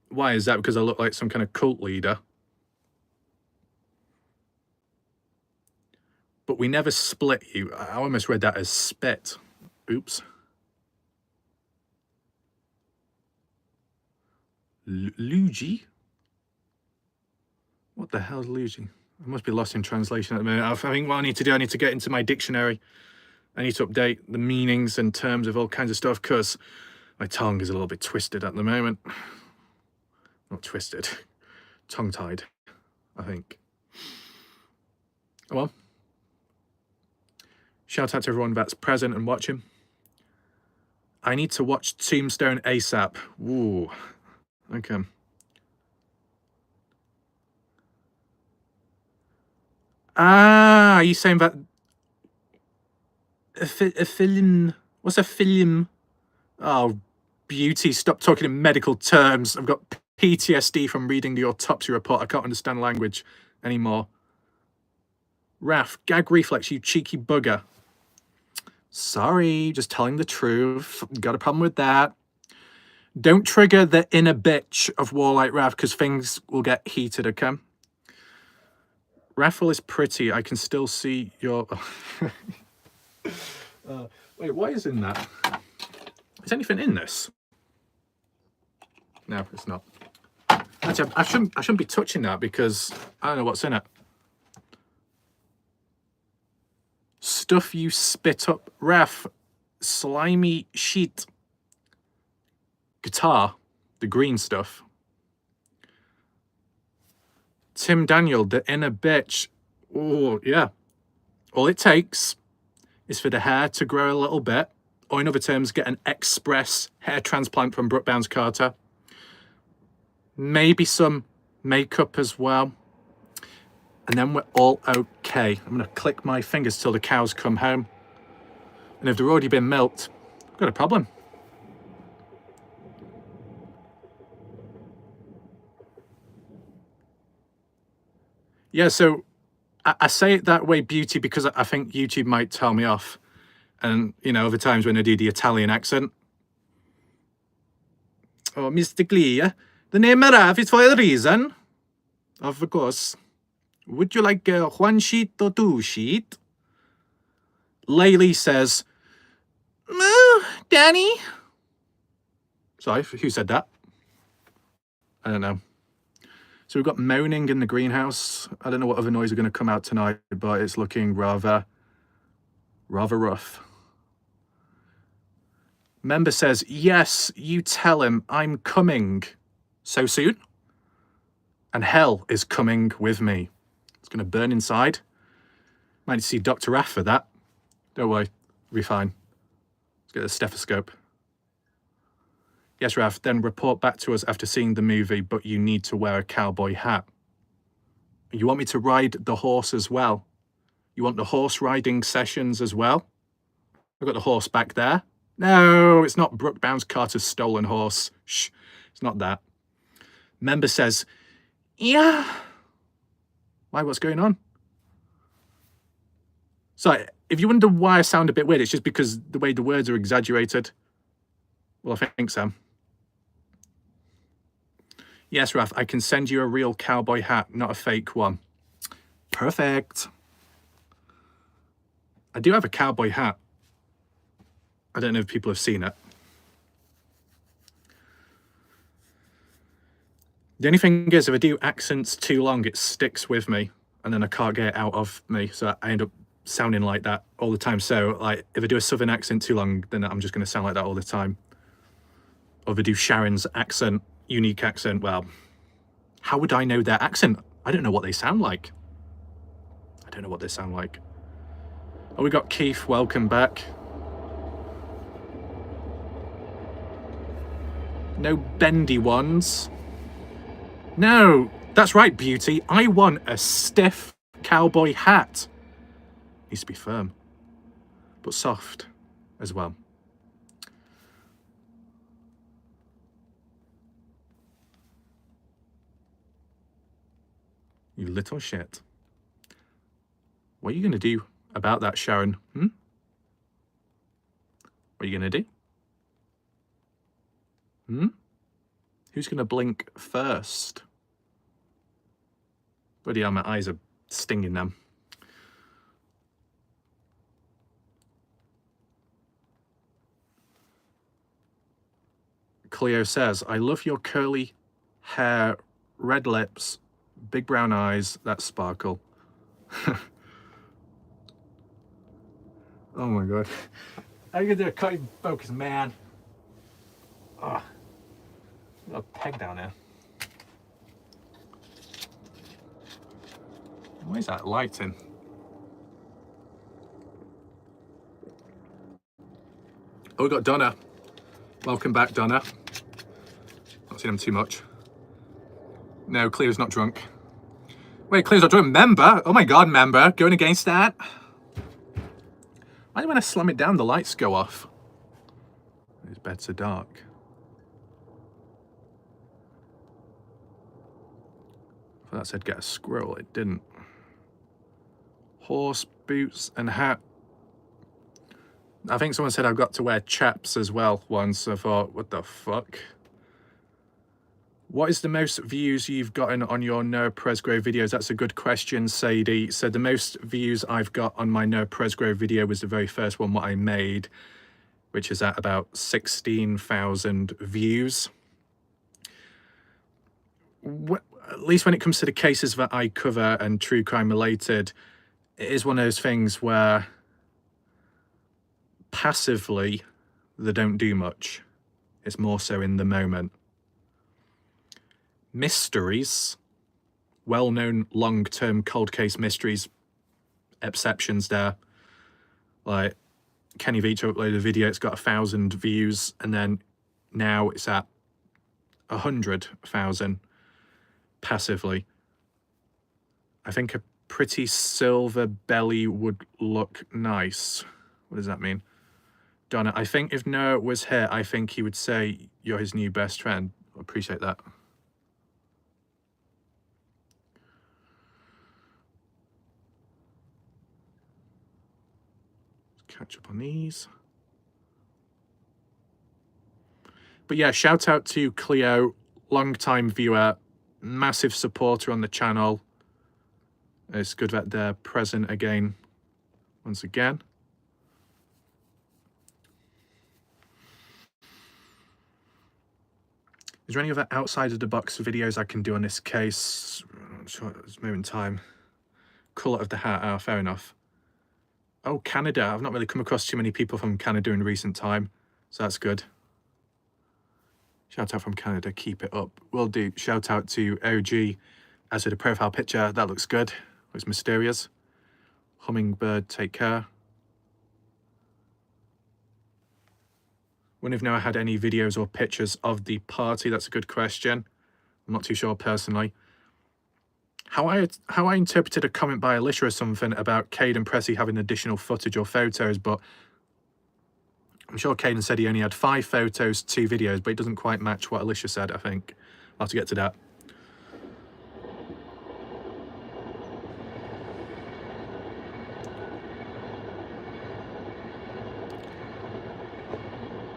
Why is that? Because I look like some kind of cult leader? But we never split you. I almost read that as spit. Oops. Luigi? What the hell is Luigi? I must be lost in translation at the minute. I think what I need to do, I need to get into my dictionary. I need to update the meanings and terms of all kinds of stuff because my tongue is a little bit twisted at the moment. Not twisted. Tongue-tied, I think. Oh well. Shout out to everyone that's present and watching. I need to watch Tombstone ASAP. Ooh. Okay. Ah, are you saying that a film? What's a film? Oh, beauty. Stop talking in medical terms. I've got PTSD from reading the autopsy report. I can't understand language anymore. Raf, gag reflex, you cheeky bugger. Sorry, just telling the truth. Got a problem with that. Don't trigger the inner bitch of Warlight Raf because things will get heated, okay? Raffle is pretty. I can still see your... wait, what is in that? Is anything in this? No, it's not. Actually, I shouldn't be touching that because I don't know what's in it. Stuff you spit up. Ref. Slimy sheet. Guitar. The green stuff. Tim Daniel, the inner bitch. Oh, yeah. All it takes is for the hair to grow a little bit, or in other terms, get an express hair transplant from Brooke Bounds Carter. maybe some makeup as well. And then we're all okay. I'm going to click my fingers till the cows come home. And if they've already been milked, I've got a problem. Yeah, so I say it that way, Beauty, because I think YouTube might tell me off. And, you know, other times when I do the Italian accent. Oh, Mr. Clear, the name Rav is for a reason. Of course. Would you like one sheet or two sheet? Laylee says, "Moo, Danny." Sorry, who said that? I don't know. So we've got moaning in the greenhouse. I don't know what other noise are going to come out tonight, but it's looking rather rough. Member says, yes, you tell him I'm coming. So soon? And hell is coming with me. It's going to burn inside. Might need to see Dr. Raff for that. Don't worry, we'll be fine. Let's get a stethoscope. Yes, Raff, then report back to us after seeing the movie, but you need to wear a cowboy hat. You want me to ride the horse as well? You want the horse riding sessions as well? I've got the horse back there. No, it's not Brooke Bounce Carter's stolen horse. Shh, it's not that. Member says, yeah. Why, what's going on? So, if you wonder why I sound a bit weird, it's just because the way the words are exaggerated. Well, I think so. Yes, Raph, I can send you a real cowboy hat, not a fake one. Perfect. I do have a cowboy hat. I don't know if people have seen it. The only thing is, if I do accents too long, it sticks with me, and then I can't get it out of me, so I end up sounding like that all the time. So, like, if I do a southern accent too long, then I'm just going to sound like that all the time. Or if I do Sharon's accent, unique accent, well, how would I know their accent? I don't know what they sound like. I don't know what they sound like. Oh, we got Keith, welcome back. No bendy ones. No, that's right, Beauty. I want a stiff cowboy hat. Needs to be firm, but soft as well. You little shit. What are you going to do about that, Sharon? What are you going to do? Who's going to blink first? Bloody hell, my eyes are stinging them. Cleo says, I love your curly hair, red lips, big brown eyes that sparkle. Oh my god. How are you gonna do a cutting focus, man? Oh, got a peg down there. Why is that lighting? Oh, we got Donna. Welcome back, Donna. Not seen him too much. No, Cleo's not drunk. Wait, Cleo's not drunk. Member? Oh my god, member. Going against that? Why do when I slam it down, the lights go off? These beds are dark. I thought that said get a squirrel. It didn't. Horse, boots, and hat. I think someone said I've got to wear chaps as well once. I thought, what the fuck? What is the most views you've gotten on your Noah Presgrove videos? That's a good question, Sadie. So the most views I've got on my Noah Presgrove video was the very first one what I made, which is at about 16,000 views. At least when it comes to the cases that I cover and true crime related, it is one of those things where passively they don't do much. It's more so in the moment. Mysteries, well-known long-term cold case mysteries, exceptions there. Like Kenny Vito uploaded a video, it's got 1,000 views, and then now it's at 100,000. passively. I think a pretty silver belly would look nice. What does that mean? Donna, I think if Noah was here, I think he would say you're his new best friend. I appreciate that. Catch up on these. But yeah, shout out to Cleo, long-time viewer, massive supporter on the channel. It's good that they're present again, once again. Is there any other outside of the box videos I can do on this case? I'm sure at this moment in time. Colour of the hat, oh, fair enough. Oh, Canada. I've not really come across too many people from Canada in recent time, so that's good. Shout out from Canada, keep it up. Will do. Shout out to OG. As with the profile picture, that looks good. Looks mysterious. Hummingbird, take care. Wouldn't have known I had any videos or pictures of the party. That's a good question. I'm not too sure personally. How I interpreted a comment by Alicia or something about Cade and Pressy having additional footage or photos, but I'm sure Caden said he only had 5 photos, 2 videos, but it doesn't quite match what Alicia said, I think. I'll have to get to that.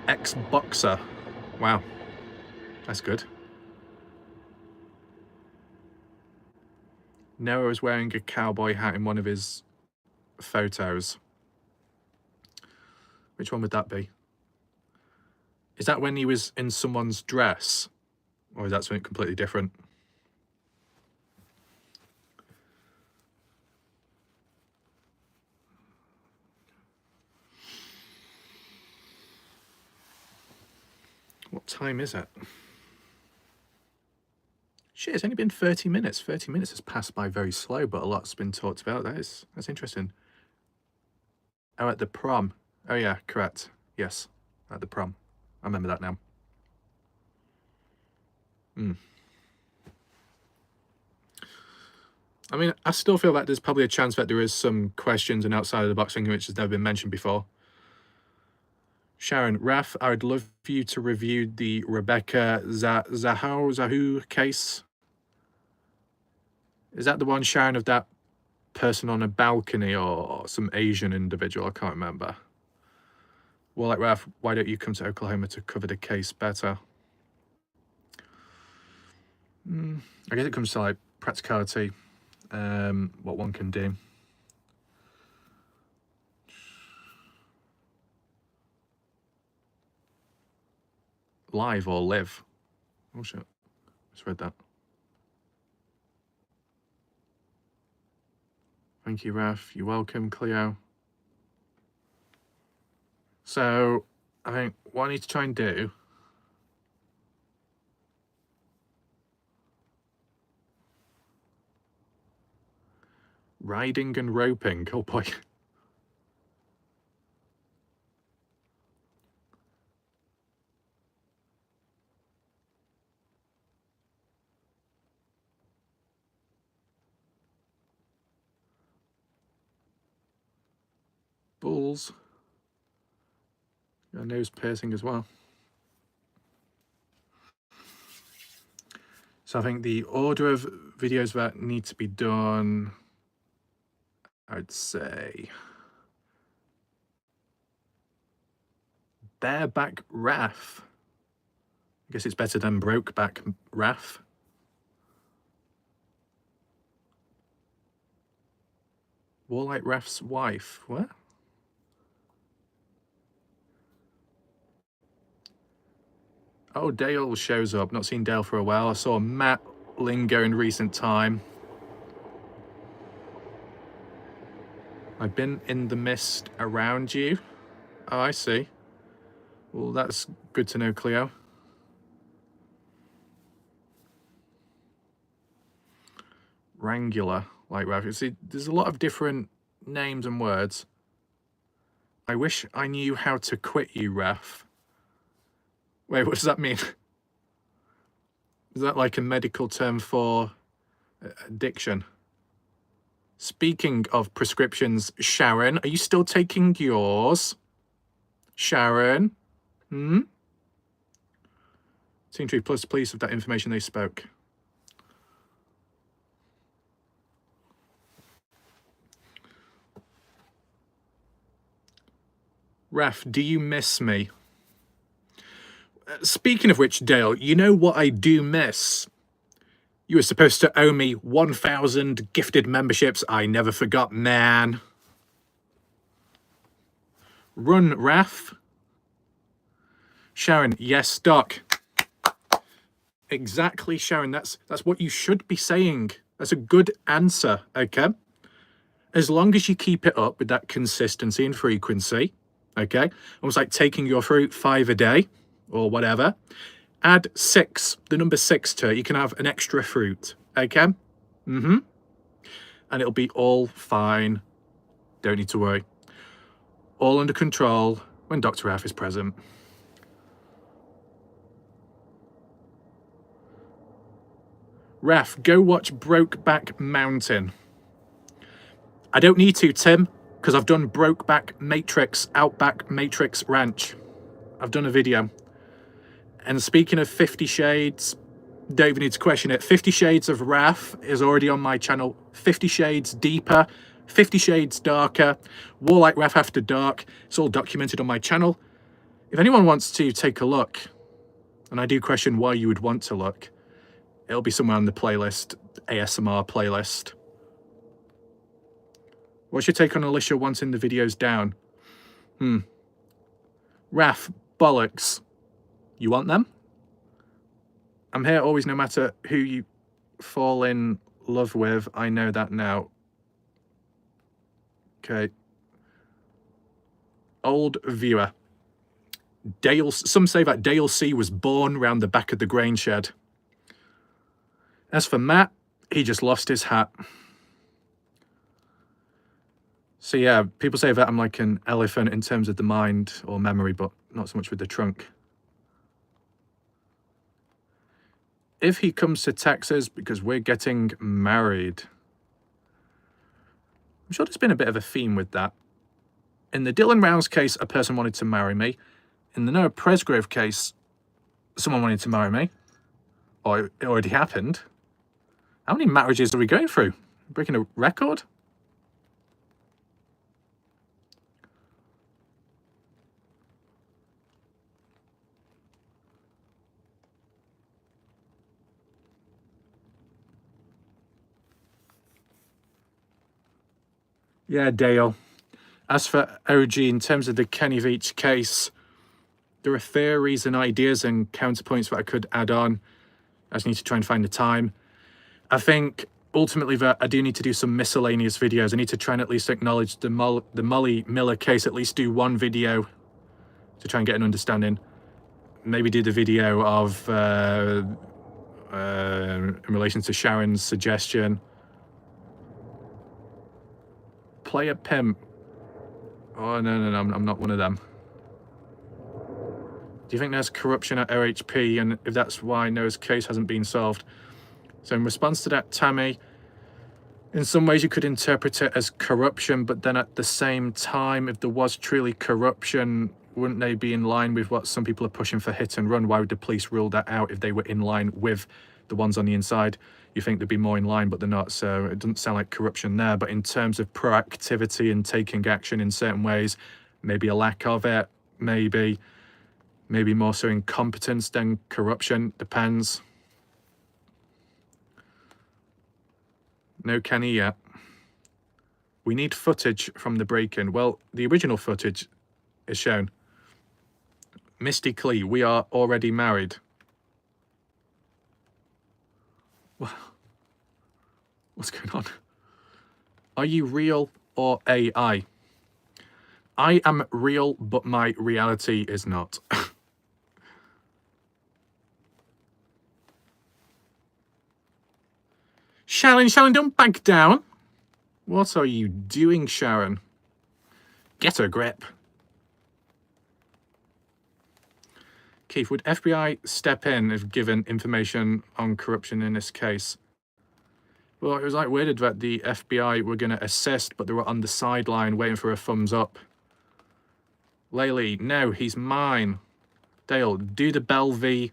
Ex-boxer. Wow. That's good. Noah was wearing a cowboy hat in one of his photos. Which one would that be? Is that when he was in someone's dress? Or is that something completely different? What time is it? Shit, it's only been 30 minutes. 30 minutes has passed by very slow, but a lot's been talked about. That's interesting. Oh, at the prom. Oh yeah, correct. Yes, at the prom. I remember that now. I mean, I still feel that there's probably a chance that there is some questions and outside of the box thinking which has never been mentioned before. Sharon, Raf, I would love for you to review the Rebecca Zahu case. Is that the one, Sharon, of that person on a balcony or some Asian individual? I can't remember. Well, like, Raf, why don't you come to Oklahoma to cover the case better? I guess it comes to, like, practicality, what one can do. Live or live? Oh, shit. Just read that. Thank you, Raf. You're welcome, Cleo. So, I think what I need to try and do... Riding and roping. Oh, boy. Bulls. Got nose piercing as well. So I think the order of videos that need to be done, I'd say bareback Raf. I guess it's better than brokeback Raf. Warlike Raf's wife. What? Oh, Dale shows up. Not seen Dale for a while. I saw Matt Lingo in recent time. I've been in the mist around you. Oh, I see. Well, that's good to know, Cleo. Wrangler, like Raf. You see, there's a lot of different names and words. I wish I knew how to quit you, Raf. Wait, what does that mean? Is that like a medical term for addiction? Speaking of prescriptions, Sharon, are you still taking yours? Sharon? Seem to be plus pleased with that information they spoke. Raf, do you miss me? Speaking of which, Dale, you know what I do miss? You were supposed to owe me 1,000 gifted memberships. I never forgot, man. Run, Raf. Sharon, yes, Doc. Exactly, Sharon. That's what you should be saying. That's a good answer, okay? As long as you keep it up with that consistency and frequency, okay? Almost like taking your fruit 5 a day or whatever. Add 6, the number 6 to it. You can have an extra fruit, okay? And it'll be all fine. Don't need to worry. All under control when Dr. F is present. Raf, go watch Brokeback Mountain. I don't need to, Tim, because I've done Brokeback Matrix, Outback Matrix Ranch. I've done a video. And speaking of 50 Shades, don't even need to question it. 50 Shades of Raf is already on my channel. 50 Shades Deeper, 50 Shades Darker, Warlike Raf After Dark. It's all documented on my channel. If anyone wants to take a look, and I do question why you would want to look, it'll be somewhere on the playlist, ASMR playlist. What's your take on Alicia wanting the videos down? Raf, bollocks. You want them? I'm here always, no matter who you fall in love with. I know that now. Okay. Old viewer. Dale. Some say that Dale C was born round the back of the grain shed. As for Matt, he just lost his hat. So yeah, people say that I'm like an elephant in terms of the mind or memory, but not so much with the trunk. If he comes to Texas, because we're getting married. I'm sure there's been a bit of a theme with that. In the Dylan Rouse case, a person wanted to marry me. In the Noah Presgrove case, someone wanted to marry me. Or it already happened. How many marriages are we going through? Breaking a record? Yeah, Dale. As for OG, in terms of the Kenny Veach case, there are theories and ideas and counterpoints that I could add on. I just need to try and find the time. I think ultimately that I do need to do some miscellaneous videos. I need to try and at least acknowledge the Molly Miller case, at least do one video to try and get an understanding. Maybe do the video of in relation to Sharon's suggestion. Play a pimp. Oh, no, I'm not one of them. Do you think there's corruption at OHP, and if that's why Noah's case hasn't been solved? So in response to that, Tammy, in some ways you could interpret it as corruption, but then at the same time, if there was truly corruption, wouldn't they be in line with what some people are pushing for hit and run? Why would the police rule that out if they were in line with the ones on the inside? You think they'd be more in line, but they're not. So it doesn't sound like corruption there. But in terms of proactivity and taking action in certain ways, maybe a lack of it, maybe more so incompetence than corruption, depends. No Kenny yet. We need footage from the break-in. Well, the original footage is shown. Misty Clee, we are already married. What's going on? Are you real or AI? I am real, but my reality is not. Sharon, don't back down. What are you doing, Sharon? Get a grip. Keith, would FBI step in if given information on corruption in this case? Well, it was like worded that the FBI were going to assist, but they were on the sideline waiting for a thumbs up. Laylee, no, he's mine. Dale, do the Bell v.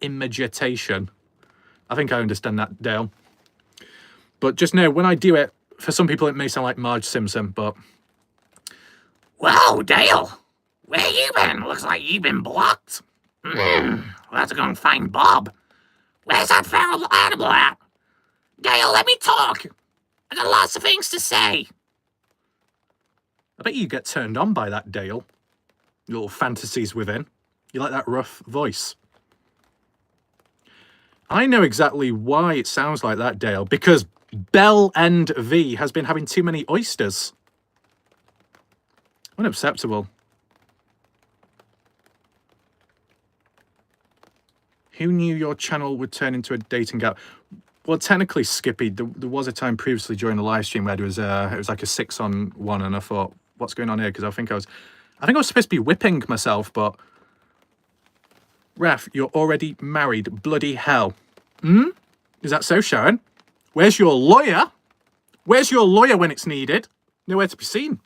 imagitation. I think I understand that, Dale. But just know, when I do it, for some people it may sound like Marge Simpson, but... Whoa, Dale! Where you been? Looks like you've been blocked. We'll have to go and find Bob. Where's that feral animal at? Dale, let me talk. I got lots of things to say. I bet you get turned on by that, Dale. Your little fantasies within. You like that rough voice. I know exactly why it sounds like that, Dale, because Bell and V has been having too many oysters. Unacceptable. Who knew your channel would turn into a dating app? Well, technically, Skippy, there was a time previously during the live stream where it was like a 6-on-1, and I thought, what's going on here? Because I think I was supposed to be whipping myself, but Raf, you're already married. Bloody hell. Is that so, Sharon? Where's your lawyer? Where's your lawyer when it's needed? Nowhere to be seen.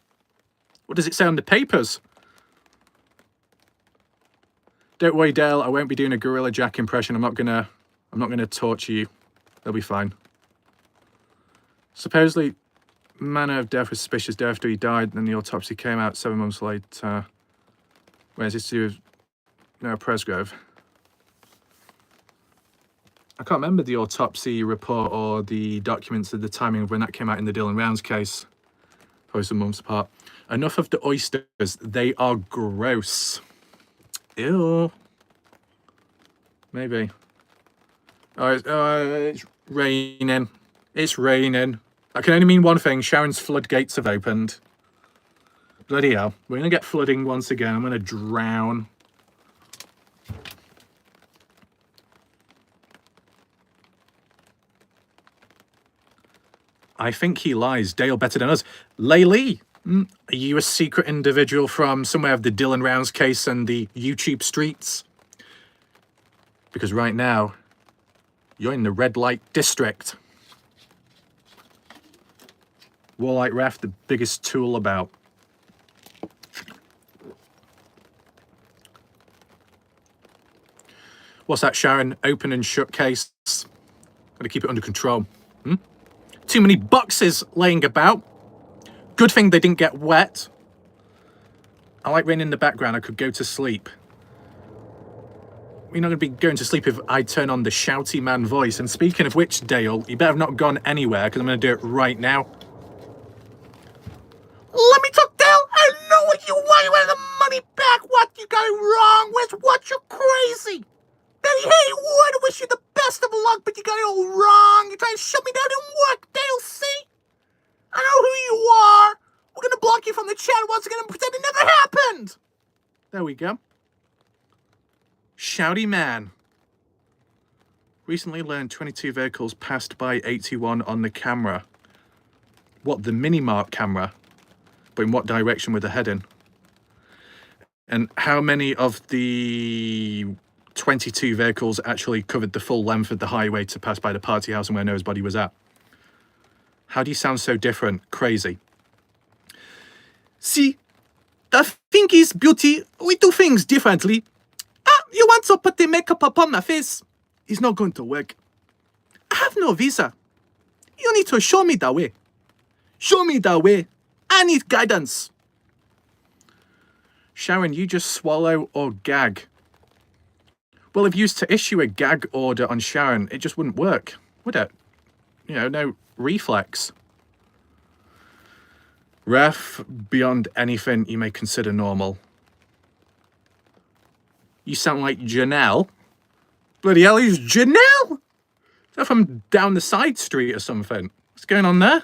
What does it say on the papers? Don't worry, Dale. I won't be doing a Gorilla Jack impression. I'm not gonna torture you. They'll be fine. Supposedly, manner of death was suspicious death after he died, then the autopsy came out 7 months later. Where's this to do with Presgrove? I can't remember the autopsy report or the documents of the timing of when that came out in the Dylan Rounds case. Probably some months apart. Enough of the oysters. They are gross. Ew. Maybe. Oh, it's raining. It's raining. That can only mean one thing. Sharon's floodgates have opened. Bloody hell. We're going to get flooding once again. I'm going to drown. I think he lies. Dale better than us. Laylee, are you a secret individual from somewhere of the Dylan Rounds case and the YouTube streets? Because right now, you're in the red light district. Warlight Ref, the biggest tool about. What's that, Sharon? Open and shut case. Gotta keep it under control. Too many boxes laying about. Good thing they didn't get wet. I like rain in the background. I could go to sleep. You're not going to be going to sleep if I turn on the shouty man voice. And speaking of which, Dale, you better have not gone anywhere, because I'm going to do it right now. Let me talk, Dale. I know what you want. You want the money back. What you got wrong? What you're crazy. Betty Haywood, I wish you the best of luck, but you got it all wrong. You're trying to shut me down in work, Dale, see? I know who you are. We're going to block you from the chat once again and pretend it never happened. There we go. Shouty man. Recently learned 22 vehicles passed by 81 on the camera. What, the mini-mart camera? But in what direction were they heading? And how many of the 22 vehicles actually covered the full length of the highway to pass by the party house and where Noah's body was at? How do you sound so different? Crazy. See, the thing is, Beauty, we do things differently. You want to put the makeup upon my face? It's not going to work. I have no visa. You need to show me the way. Show me the way. I need guidance. Sharon, you just swallow or gag. Well, if you used to issue a gag order on Sharon, it just wouldn't work, would it? You know, no reflex. Ref, beyond anything you may consider normal. You sound like Janelle. Bloody hell, who's Janelle? Is that from down the side street or something? What's going on there?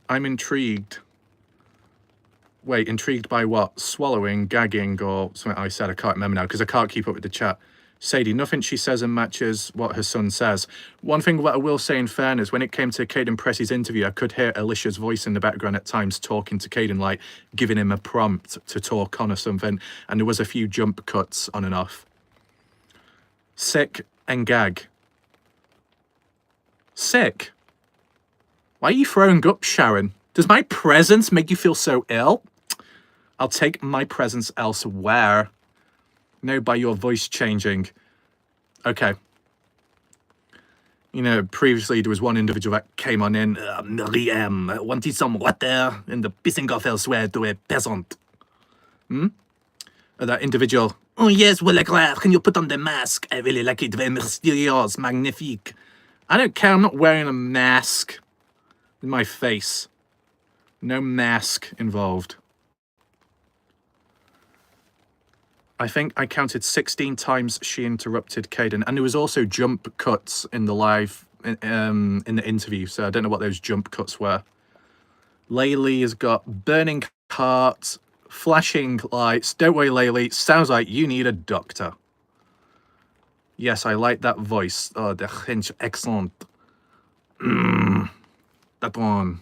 I'm intrigued. Wait, intrigued by what? Swallowing, gagging, or something I said? I can't remember now because I can't keep up with the chat. Sadie, nothing she says matches what her son says. One thing that I will say in fairness, when it came to Caden Press's interview, I could hear Alicia's voice in the background at times talking to Caden, like giving him a prompt to talk on or something. And there was a few jump cuts on and off. Sick and gag. Sick? Why are you throwing up, Sharon? Does my presence make you feel so ill? I'll take my presence elsewhere. No, by your voice changing. Okay. You know, previously there was one individual that came on in, Miriam, wanted some water, and the pissing off elsewhere to a peasant. That individual, oh yes, well, can you put on the mask? I really like it, very mysterious, magnifique. I don't care, I'm not wearing a mask in my face. No mask involved. I think I counted 16 times she interrupted Caden, and there was also jump cuts in the live, in the interview, so I don't know what those jump cuts were. Laylee has got burning heart, flashing lights. Don't worry, Laylee, sounds like you need a doctor. Yes, I like that voice. Oh, the French excellent. That one.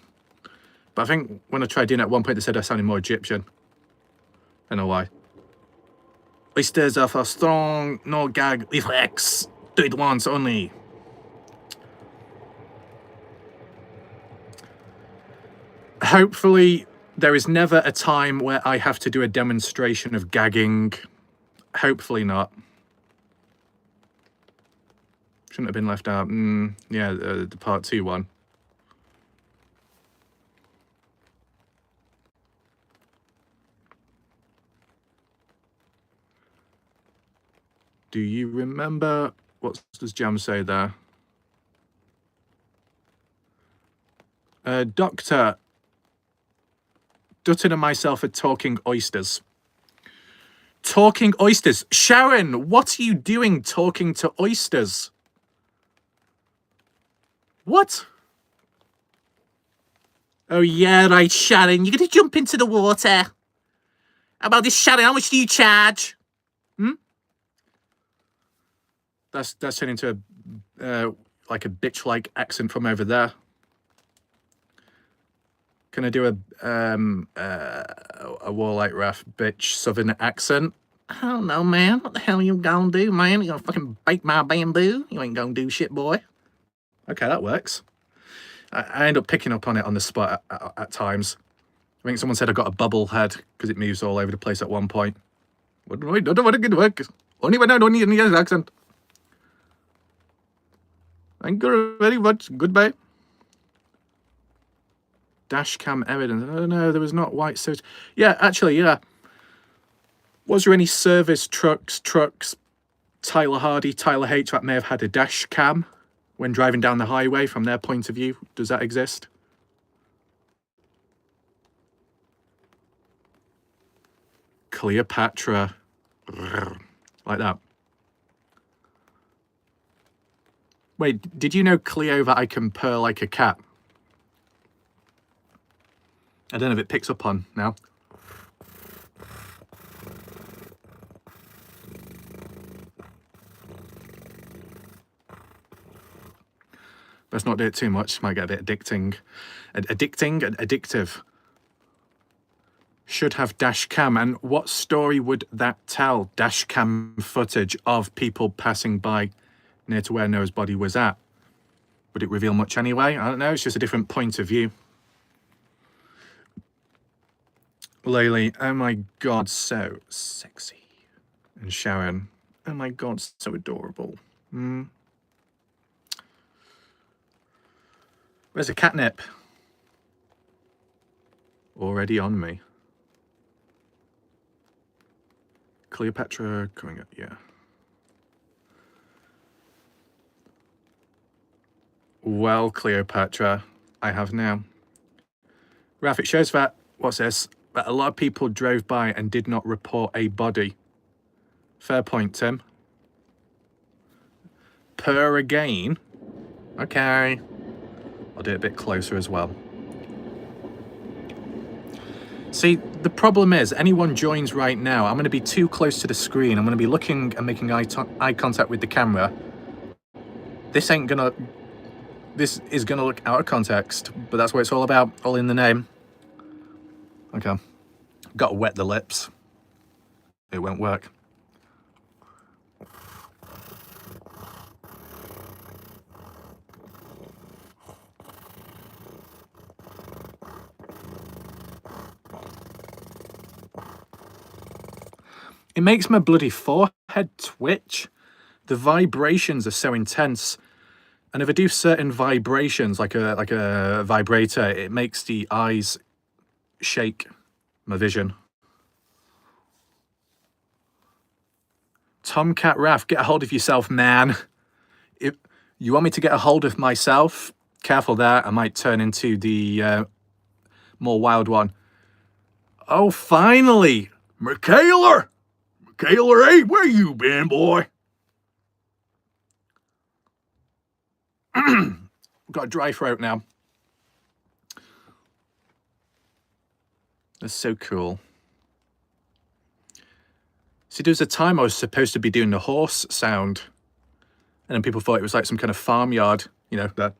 But I think when I tried doing it at one point, they said I sounded more Egyptian. I don't know why. Oysters are for strong, no gag reflex. Do it once only. Hopefully, there is never a time where I have to do a demonstration of gagging. Hopefully not. Shouldn't have been left out. Yeah, the part 2 one. Do you remember, what does Jam say there? Doctor, Dutton and myself are talking oysters. Talking oysters. Sharon, what are you doing talking to oysters? What? Oh yeah, right, Sharon, you're gonna jump into the water. How about this, Sharon? How much do you charge? That's turning into a like a bitch-like accent from over there. Can I do a warlike ref bitch southern accent? I don't know, man. What the hell you gonna do, man? You gonna fucking bake my bamboo? You ain't gonna do shit, boy. Okay, that works. I end up picking up on it on the spot at times. I think someone said I got a bubble head because it moves all over the place at one point. I don't know what it could work. Only when I don't need any accent. Thank you very much. Goodbye. Dashcam evidence. Oh no, there was not white suit. Yeah, actually, yeah. Was there any service trucks, Tyler Hardy, Tyler H that may have had a dash cam when driving down the highway from their point of view? Does that exist? Cleopatra. Like that. Wait, did you know, Cleo, that I can purr like a cat? I don't know if it picks up on now. Let's not do it too much. Might get a bit addictive. Should have dash cam. And what story would that tell? Dash cam footage of people passing by near to where Noah's body was at. Would it reveal much anyway? I don't know. It's just a different point of view. Laylee, oh my god, so sexy. And Sharon, oh my god, so adorable. Where's the catnip? Already on me. Cleopatra coming up, yeah. Well, Cleopatra, I have now. Ralph, it shows that, what's this? That a lot of people drove by and did not report a body. Fair point, Tim. Purr again? Okay. I'll do it a bit closer as well. See, the problem is, anyone joins right now, I'm going to be too close to the screen. I'm going to be looking and making eye contact with the camera. This is going to look out of context, but that's what it's all about, all in the name. Okay. Got to wet the lips. It won't work. It makes my bloody forehead twitch. The vibrations are so intense. And if I do certain vibrations, like a vibrator, it makes the eyes shake my vision. Tomcat Raff, get a hold of yourself, man. If you want me to get a hold of myself, careful there. I might turn into the more wild one. Oh, finally! Michaela! Michaela, hey, where you been, boy? Got a dry throat now. That's so cool. See, there was a time I was supposed to be doing the horse sound. And then people thought it was like some kind of farmyard, you know, that.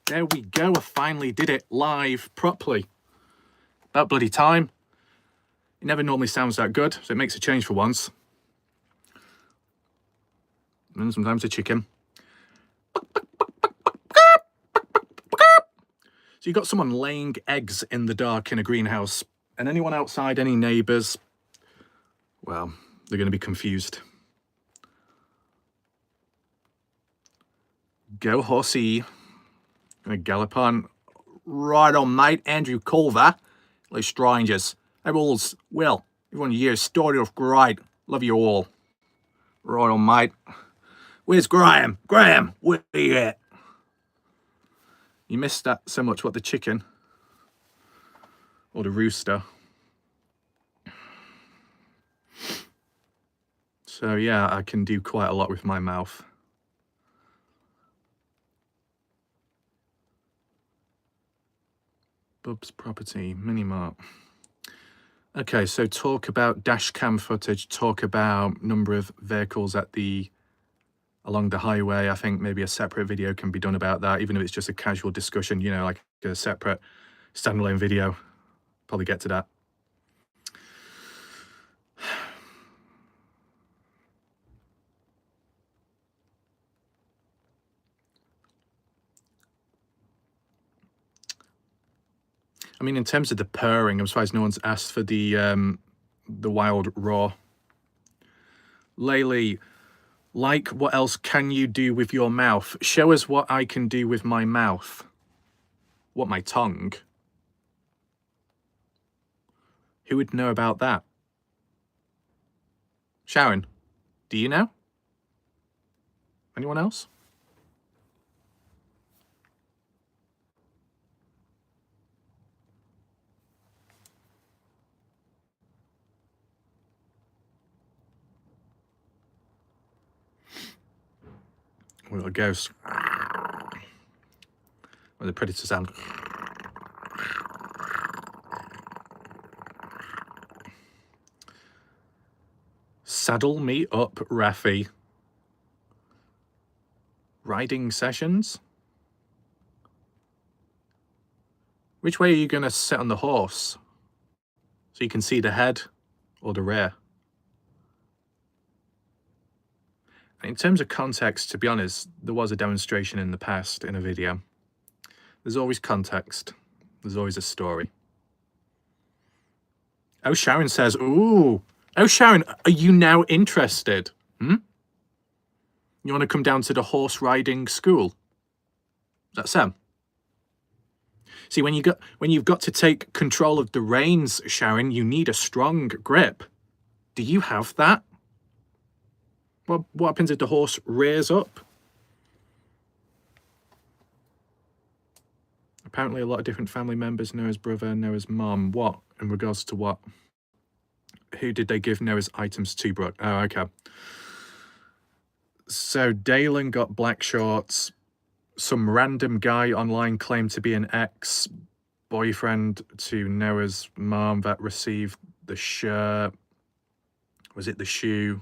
There we go, I finally did it live properly. About bloody time. It never normally sounds that good, so it makes a change for once. And sometimes a chicken. So you've got someone laying eggs in the dark in a greenhouse, and anyone outside, any neighbours, well, they're going to be confused. Go horsey. Gonna gallop on. Right on, mate. Andrew Culver. Like strangers. Everyone's, well, everyone here's started off great. Love you all. Right on, mate. Where's Graham? Graham, where are you at? You missed that so much. What, the chicken? Or the rooster? So yeah, I can do quite a lot with my mouth. Bub's property, Minimart. Okay, so talk about dash cam footage, talk about number of vehicles at along the highway. I think maybe a separate video can be done about that, even if it's just a casual discussion, you know, like a separate standalone video. Probably get to that. I mean, in terms of the purring, I'm surprised no one's asked for the wild raw. Laylee, like, what else can you do with your mouth? Show us what I can do with my mouth. What, my tongue? Who would know about that? Sharon, do you know? Anyone else? Well, a ghost. Or the predator sound. Saddle me up, Raffy. Riding sessions? Which way are you going to sit on the horse? So you can see the head or the rear? In terms of context, to be honest, there was a demonstration in the past in a video. There's always context. There's always a story. Oh, Sharon says, ooh. Oh, Sharon, are you now interested? You want to come down to the horse riding school? Is that Sam? See, when you've got to take control of the reins, Sharon, you need a strong grip. Do you have that? What happens if the horse rears up? Apparently a lot of different family members, Noah's brother, Noah's mom. What? In regards to what? Who did they give Noah's items to, Brooke? Oh, okay. So Dalen got black shorts. Some random guy online claimed to be an ex. boyfriend to Noah's mom that received the shirt. Was it the shoe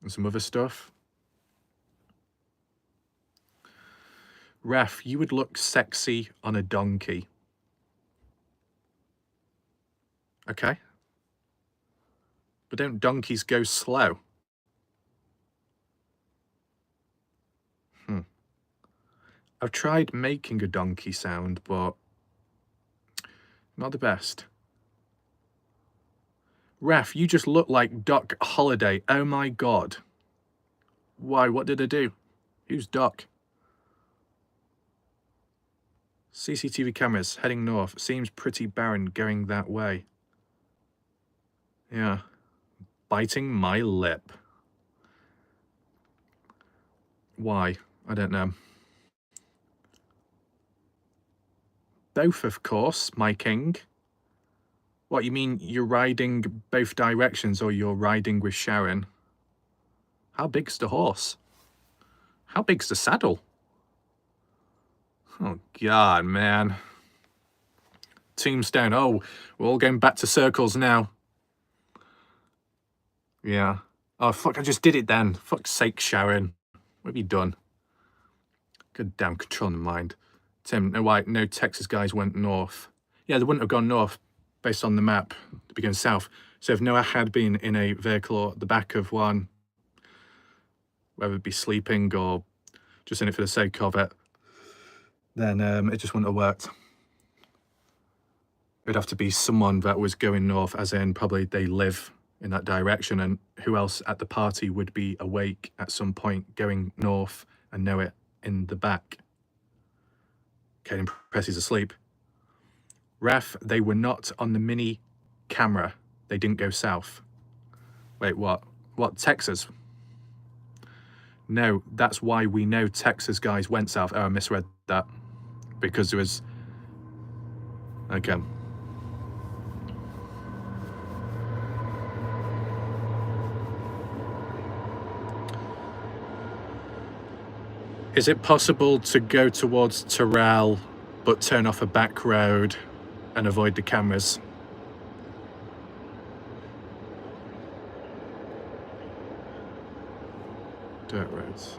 and some other stuff? Ref, you would look sexy on a donkey. Okay. But don't donkeys go slow? I've tried making a donkey sound, but not the best. Ref, you just look like Doc Holliday. Oh my god. Why, what did I do? Who's Doc? CCTV cameras heading north. Seems pretty barren going that way. Yeah. Biting my lip. Why? I don't know. Both, of course, my king. What, you mean you're riding both directions or you're riding with Sharon? How big's the horse? How big's the saddle? Oh, God, man. Tombstone. Oh, we're all going back to circles now. Yeah. Oh, fuck, I just did it then. Fuck's sake, Sharon. What have you done? Good damn control in mind. Tim, no, why? No Texas guys went north. Yeah, they wouldn't have gone north based on the map. They'd be going south. So if Noah had been in a vehicle or at the back of one, whether it be sleeping or just in it for the sake of it, then it just wouldn't have worked. It'd have to be someone that was going north, as in probably they live in that direction, and who else at the party would be awake at some point going north and know it in the back. Caden Press is asleep. Ref, they were not on the mini camera. They didn't go south. Wait, what? What, Texas? No, that's why we know Texas guys went south. Oh, I misread that. Because there was... Okay. Is it possible to go towards Terrell but turn off a back road and avoid the cameras? Dirt roads.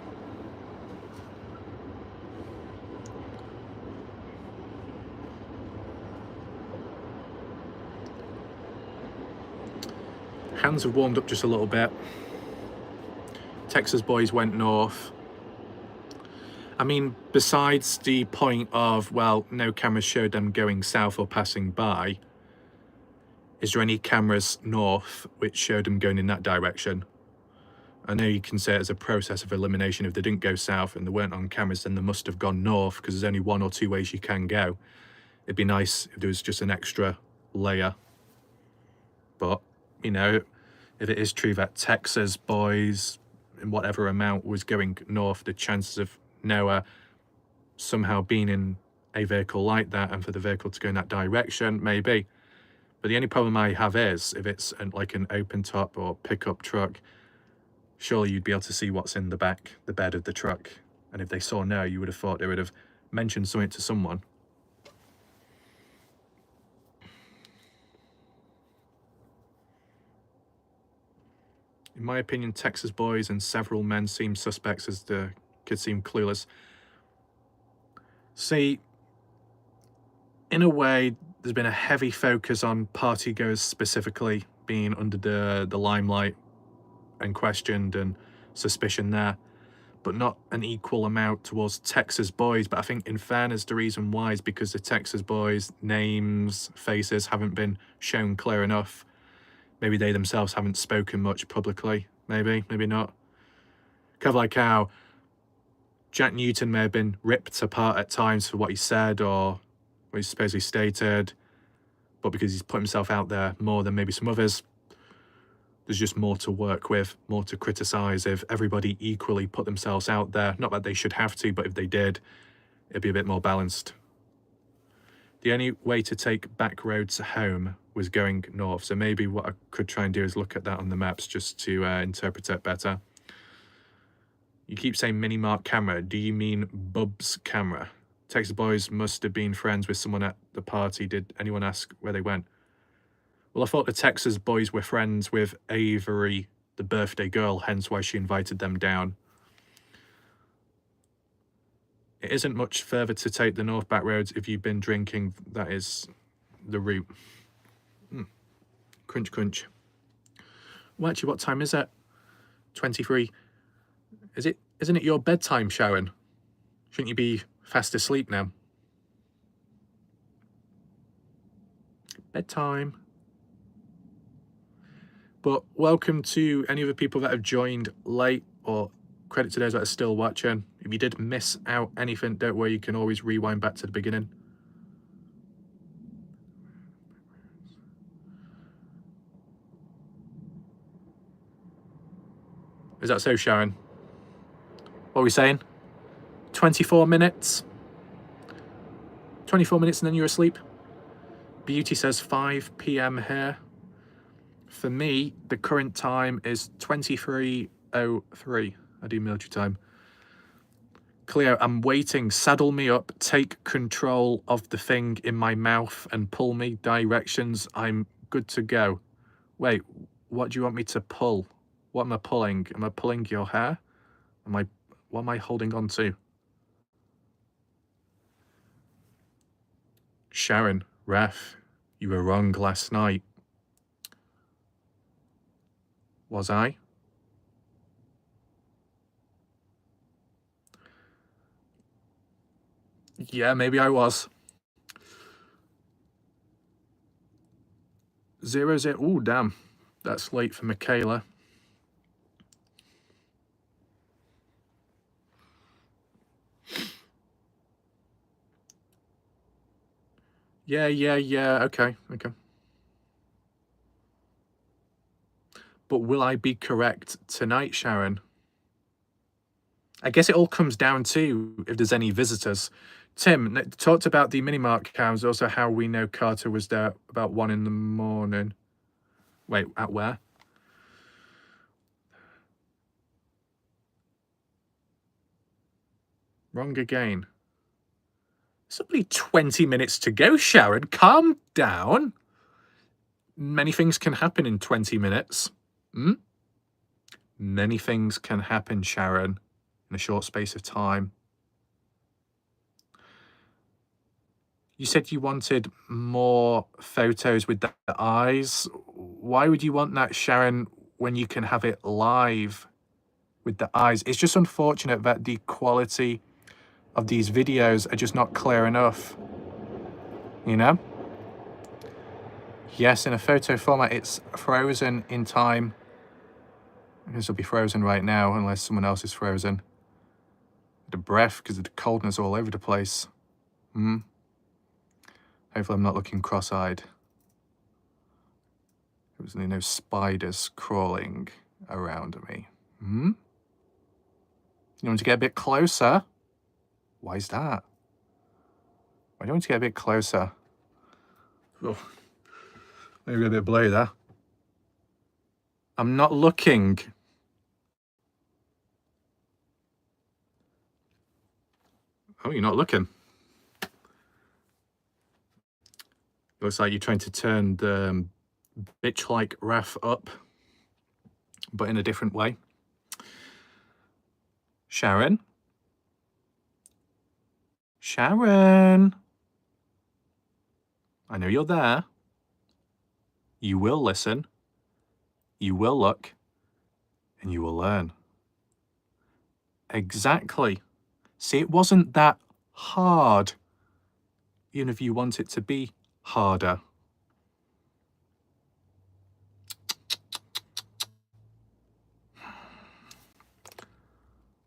Hands have warmed up just a little bit. Texas boys went north. I mean, besides the point of, well, no cameras showed them going south or passing by, is there any cameras north which showed them going in that direction? I know you can say it as a process of elimination. If they didn't go south and they weren't on cameras, then they must have gone north, because there's only one or two ways you can go. It'd be nice if there was just an extra layer. But, you know, if it is true that Texas boys, in whatever amount, was going north, the chances of Noah somehow being in a vehicle like that and for the vehicle to go in that direction, maybe. But the only problem I have is if it's like an open top or pickup truck, surely you'd be able to see what's in the back, the bed of the truck. And if they saw Noah, you would have thought they would have mentioned something to someone. In my opinion, Texas boys and several men seem suspects as the kids seem clueless. See, in a way, there's been a heavy focus on partygoers specifically being under the limelight and questioned and suspicion there, but not an equal amount towards Texas boys. But I think in fairness, the reason why is because the Texas boys' names, faces haven't been shown clear enough. Maybe they themselves haven't spoken much publicly. Maybe not. Kind of like how Jack Newton may have been ripped apart at times for what he said or what he supposedly stated, but because he's put himself out there more than maybe some others, there's just more to work with, more to criticize. If everybody equally put themselves out there, not that they should have to, but if they did, it'd be a bit more balanced. The only way to take back roads home was going north, so maybe what I could try and do is look at that on the maps just to interpret it better. You keep saying mini mark camera. Do you mean Bub's camera? Texas boys must have been friends with someone at the party. Did anyone ask where they went? Well, I thought the Texas boys were friends with Avery, the birthday girl, hence why she invited them down. It isn't much further to take the North Back Roads if you've been drinking. That is the route. Crunch, crunch. Well, actually, what time is it? 23. Isn't it your bedtime, Sharon? Shouldn't you be fast asleep now? Bedtime. But welcome to any of the people that have joined late, or credit to those that are still watching. If you did miss out anything, don't worry, you can always rewind back to the beginning. Is that so, Sharon? What are we saying? 24 minutes? 24 minutes and then you're asleep? Beauty says 5 p.m. here. For me, the current time is 23:03. I do military time. Cleo, I'm waiting. Saddle me up. Take control of the thing in my mouth and pull me directions. I'm good to go. Wait, what do you want me to pull? What am I pulling? Am I pulling your hair? What am I holding on to? Sharon, ref, you were wrong last night. Was I? Yeah, maybe I was. 0-0. Ooh, damn. That's late for Michaela. Yeah. Okay. But will I be correct tonight, Sharon? I guess it all comes down to if there's any visitors. Tim talked about the mini-mark cows, also how we know Carter was there about 1 in the morning. Wait, at where? Wrong again. It's only 20 minutes to go, Sharon. Calm down. Many things can happen in 20 minutes. Many things can happen, Sharon, in a short space of time. You said you wanted more photos with the eyes. Why would you want that, Sharon, when you can have it live with the eyes? It's just unfortunate that the quality of these videos are just not clear enough, you know? Yes, in a photo format, it's frozen in time. I guess it'll be frozen right now, unless someone else is frozen. The breath, because of the coldness all over the place. Hopefully I'm not looking cross-eyed. There's no spiders crawling around me. You want to get a bit closer? Why is that? Why do you want to get a bit closer? Oh, maybe a bit blurry there. I'm not looking. Oh, you're not looking. Looks like you're trying to turn the bitch-like Raph up, but in a different way. Sharon? Sharon? I know you're there. You will listen. You will look. And you will learn. Exactly. See, it wasn't that hard, even if you want it to be harder.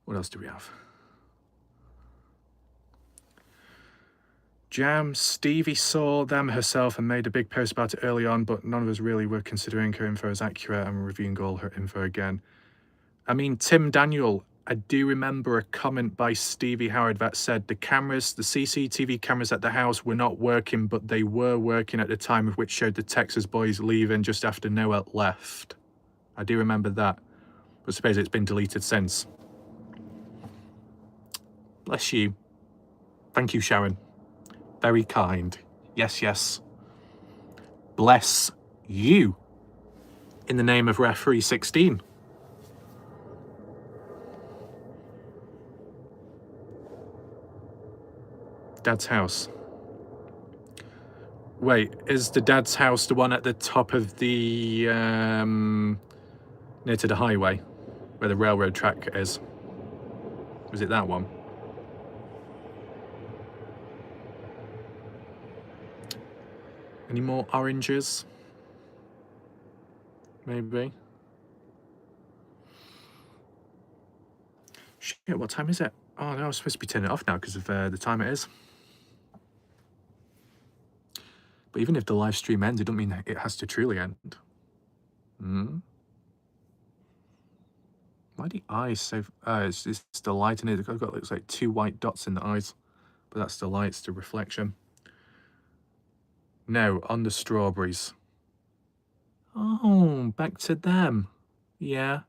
What else do we have? Jam, Stevie saw them herself and made a big post about it early on, but none of us really were considering her info as accurate and reviewing all her info again. I mean, Tim Daniel, I do remember a comment by Stevie Howard that said the cameras, the CCTV cameras at the house were not working, but they were working at the time of which showed the Texas boys leaving just after Noah left. I do remember that, but I suppose it's been deleted since. Bless you. Thank you, Sharon. Very kind. Yes, yes. Bless you. In the name of referee 16. Dad's house. Wait, is the dad's house the one at the top of the, near to the highway, where the railroad track is? Was it that one? Any more oranges? Maybe. Shit, what time is it? Oh no, I was supposed to be turning it off now because of the time it is. But even if the live stream ends, it doesn't mean it has to truly end. Hmm? Why the eyes so... it's the light in it. I've got, looks like 2 white dots in the eyes. But that's the light, it's the reflection. No, on the strawberries. Oh, back to them. Yeah.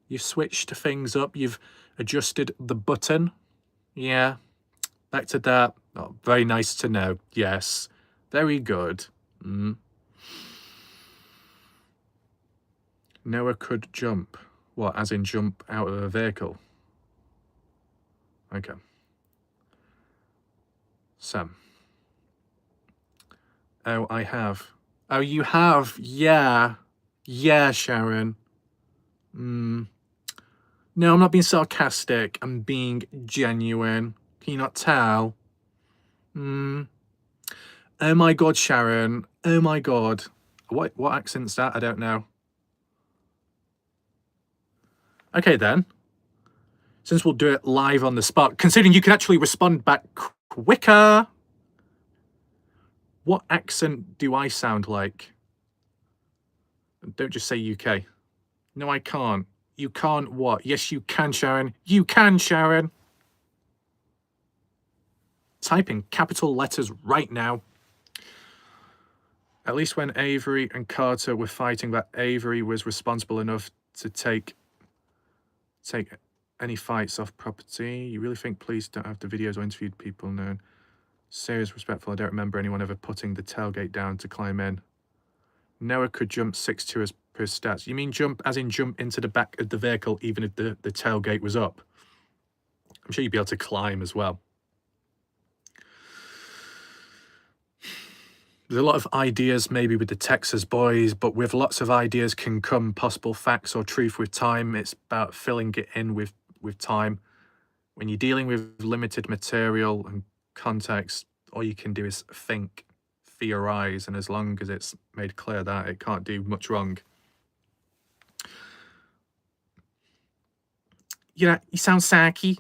You've switched things up. You've adjusted the button. Yeah. Back to that. Oh, very nice to know. Yes. Very good. Mm. Noah could jump. What, as in jump out of a vehicle? Okay. Sam. Oh, I have. Oh, you have? Yeah. Yeah, Sharon. No, I'm not being sarcastic. I'm being genuine. Can you not tell? Oh my God, Sharon. Oh my God. What accent's that? I don't know. Okay, then. Since we'll do it live on the spot, considering you can actually respond back quicker. What accent do I sound like? Don't just say UK. No, I can't. You can't what? Yes, you can, Sharon. You can, Sharon. Type in capital letters right now. At least when Avery and Carter were fighting, that Avery was responsible enough to take any fights off property. You really think police don't have the videos or interviewed people known? Serious, respectful. I don't remember anyone ever putting the tailgate down to climb in. Noah could jump 6'2" as per stats. You mean jump as in jump into the back of the vehicle even if the tailgate was up? I'm sure you'd be able to climb as well. There's a lot of ideas maybe with the Texas boys, but with lots of ideas can come possible facts or truth with time. It's about filling it in with time. When you're dealing with limited material and context, all you can do is think, theorize, and as long as it's made clear that, it can't do much wrong. You sound sacky.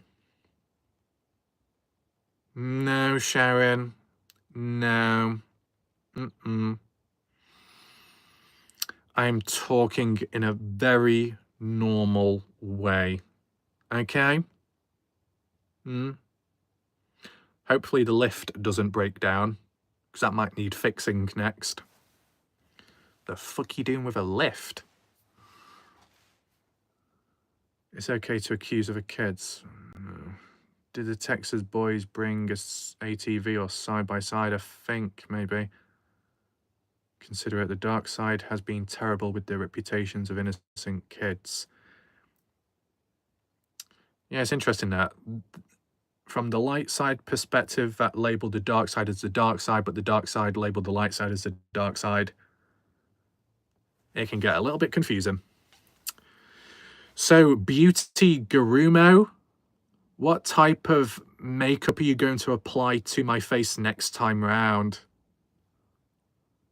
No, Sharon. No. I'm talking in a very normal way. Okay? Hopefully the lift doesn't break down, because that might need fixing next. The fuck you doing with a lift? It's okay to accuse other kids. Did the Texas boys bring a ATV or side-by-side? I think, maybe. Consider it, the dark side has been terrible with the reputations of innocent kids. Yeah, it's interesting that from the light side perspective, that labeled the dark side as the dark side, but the dark side labeled the light side as the dark side. It can get a little bit confusing. So, Beauty Gurumo, what type of makeup are you going to apply to my face next time round?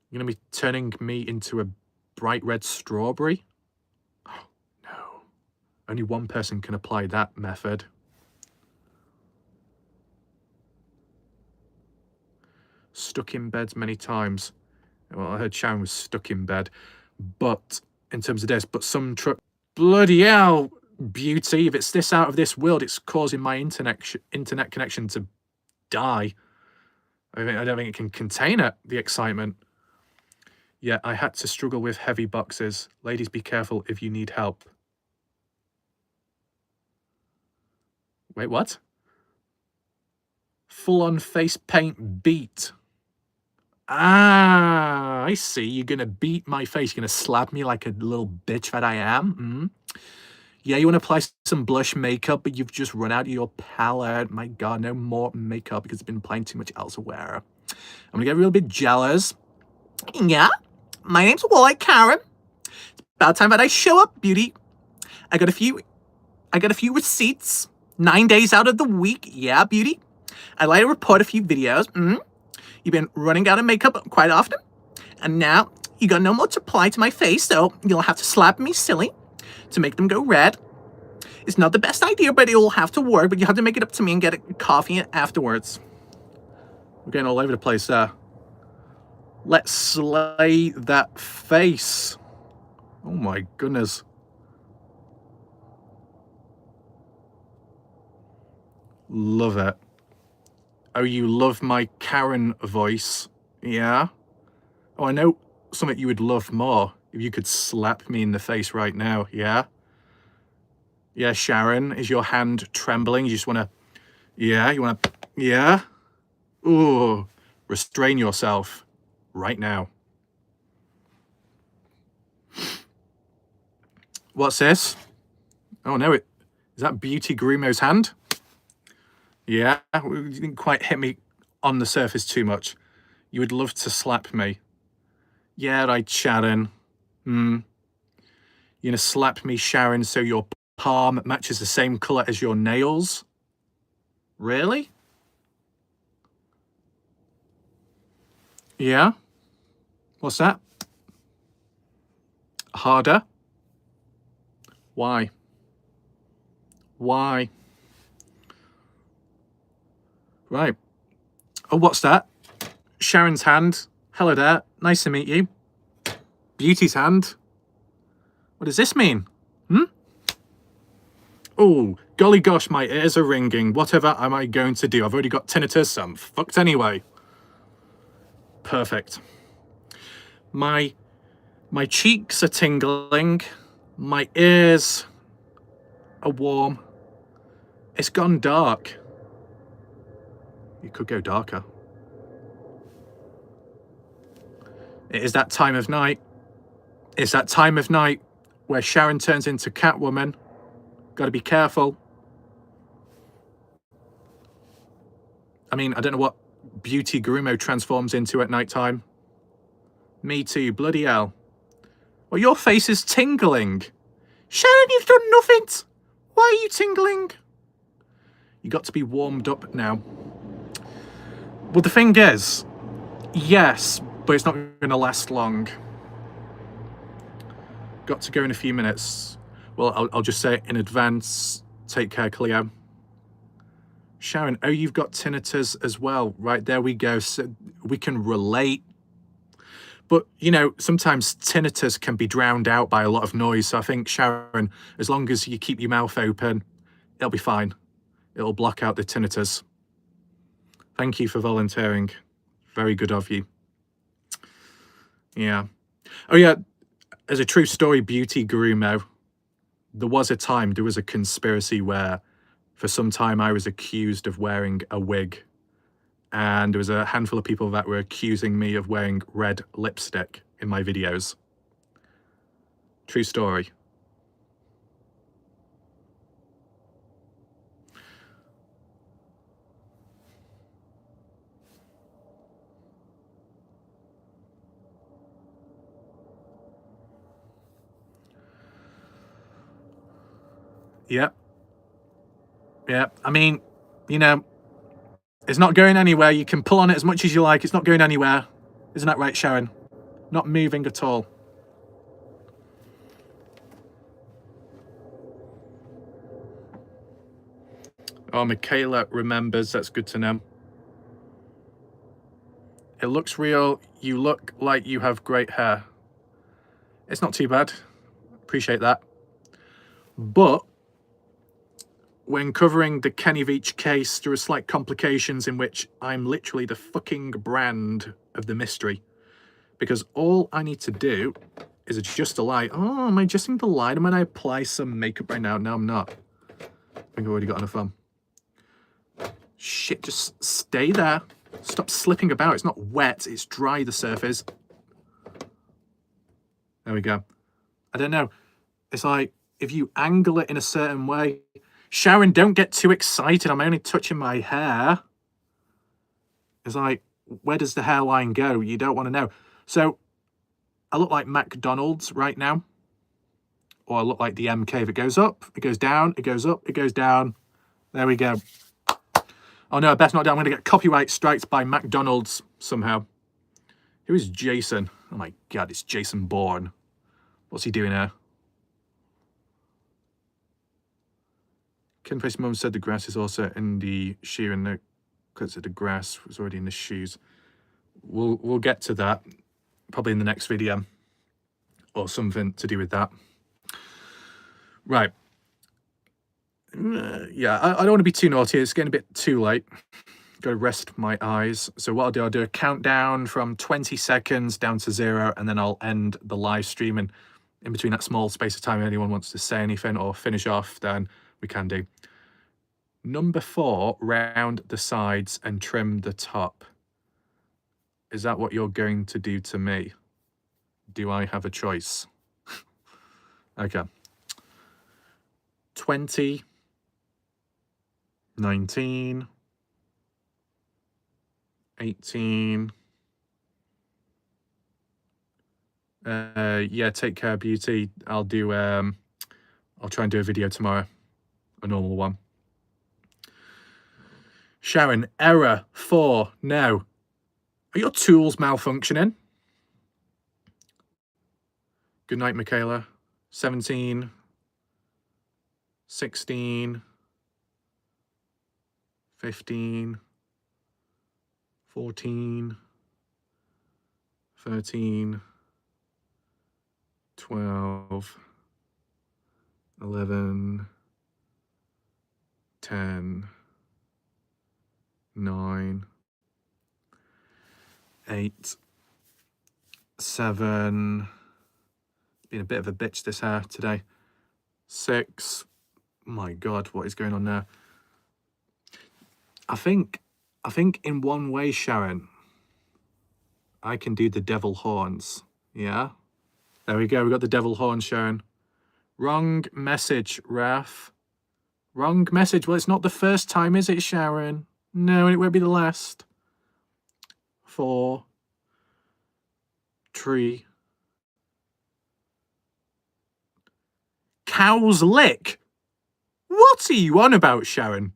You're going to be turning me into a bright red strawberry? Oh, no. Only one person can apply that method. Stuck in beds many times. Well, I heard Sharon was stuck in bed. But, in terms of this, but some truck... Bloody hell, Beauty. If it's this out of this world, it's causing my internet connection to die. I don't think it can contain it, the excitement. Yeah, I had to struggle with heavy boxes. Ladies, be careful if you need help. Wait, what? Full-on face paint beat. Ah, I see. You're going to beat my face. You're going to slap me like a little bitch that I am. Yeah, you want to apply some blush makeup, but you've just run out of your palette. My God, no more makeup because I've been applying too much elsewhere. I'm going to get a little bit jealous. Yeah, my name's White Karen. It's about time that I show up, beauty. I got a few receipts. 9 days out of the week. Yeah, beauty. I like to report a few videos. You've been running out of makeup quite often. And now you got no more to apply to my face, so you'll have to slap me silly to make them go red. It's not the best idea, but it'll have to work. But you have to make it up to me and get a coffee afterwards. We're getting all over the place there. Let's slay that face. Oh my goodness. Love it. Oh, you love my Karen voice? Yeah? Oh, I know something you would love more. If you could slap me in the face right now, yeah? Yeah, Sharon, is your hand trembling? You just want to... Yeah, you want to... Yeah? Ooh, restrain yourself right now. What's this? Oh, no, is that Beauty Grumo's hand? Yeah, you didn't quite hit me on the surface too much. You would love to slap me. Yeah, right, Sharon. You're gonna slap me, Sharon, so your palm matches the same color as your nails? Really? Yeah? What's that? Harder? Why? Why? Right. Oh, what's that? Sharon's hand. Hello there. Nice to meet you. Beauty's hand. What does this mean? Oh, golly gosh, my ears are ringing. Whatever am I going to do? I've already got tinnitus, so I'm fucked anyway. Perfect. My cheeks are tingling. My ears are warm. It's gone dark. You could go darker. It is that time of night. It's that time of night where Sharon turns into Catwoman. Gotta be careful. I mean, I don't know what Beauty Grumo transforms into at night time. Me too, bloody hell. Well, your face is tingling. Sharon, you've done nothing. Why are you tingling? You got to be warmed up now. Well, the thing is, yes, but it's not going to last long. Got to go in a few minutes. Well, I'll just say it in advance. Take care, Cleo. Sharon, oh, you've got tinnitus as well. Right, there we go. So we can relate. But, you know, sometimes tinnitus can be drowned out by a lot of noise. So I think, Sharon, as long as you keep your mouth open, it'll be fine. It'll block out the tinnitus. Thank you for volunteering. Very good of you. Yeah. Oh, yeah. As a true story, Beauty Grumo, there was a conspiracy where for some time I was accused of wearing a wig. And there was a handful of people that were accusing me of wearing red lipstick in my videos. True story. Yep. Yep. I mean, you know, it's not going anywhere. You can pull on it as much as you like. It's not going anywhere. Isn't that right, Sharon? Not moving at all. Oh, Michaela remembers. That's good to know. It looks real. You look like you have great hair. It's not too bad. Appreciate that. But when covering the Kenny Veach case, there are slight complications in which I'm literally the fucking brand of the mystery. Because all I need to do is adjust the light. Oh, am I adjusting the light? Am I apply some makeup right now? No, I'm not. I think I've already got enough on. Shit, just stay there. Stop slipping about. It's not wet, it's dry, the surface. There we go. I don't know. It's like, if you angle it in a certain way... Sharon, don't get too excited. I'm only touching my hair. It's like, where does the hairline go? You don't want to know. So, I look like McDonald's right now. Or I look like the MK. If it goes up, it goes down, it goes up, it goes down. There we go. Oh no, I best not do. I'm going to get copyright strikes by McDonald's somehow. Who is Jason? Oh my god, it's Jason Bourne. What's he doing here? Ken Face Mum said the grass is also in the shoe, and no cuts of the grass was already in the shoes. We'll get to that probably in the next video or something to do with that. Right. Yeah, I don't want to be too naughty. It's getting a bit too late. Got to rest my eyes. So what I'll do a countdown from 20 seconds down to 0, and then I'll end the live stream. And in between that small space of time, if anyone wants to say anything or finish off, then we can do. Number 4, round the sides and trim the top. Is that what you're going to do to me? Do I have a choice? Okay. 20, 19, 18. Yeah, take care, beauty. I'll try and do a video tomorrow, a normal one. Sharon, error 4. No. Are your tools malfunctioning? Good night, Michaela. 17, 16, 15, 14, 13, 12, 11, 10, 9, 8, 7. Been a bit of a bitch this hair today. 6. My God, what is going on there? I think in one way, Sharon, I can do the devil horns. Yeah? There we go. We got the devil horns, Sharon. Wrong message, Raf. Wrong message. Well, it's not the first time, is it, Sharon? No, and it won't be the last. 4, 3. Cow's lick? What are you on about, Sharon?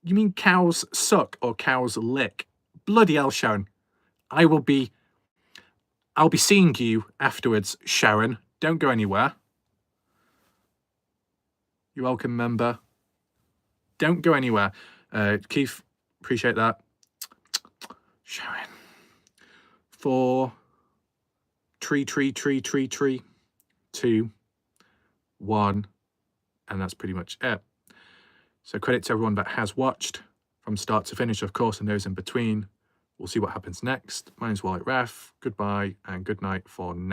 You mean cows suck or cows lick? Bloody hell, Sharon. I'll be seeing you afterwards, Sharon. Don't go anywhere. You're welcome, member. Don't go anywhere. Keith, appreciate that. Sharon. 4, 3, 2, 1. And that's pretty much it. So credit to everyone that has watched from start to finish, of course, and those in between. We'll see what happens next. My name's Wallet Ref. Goodbye and good night for now.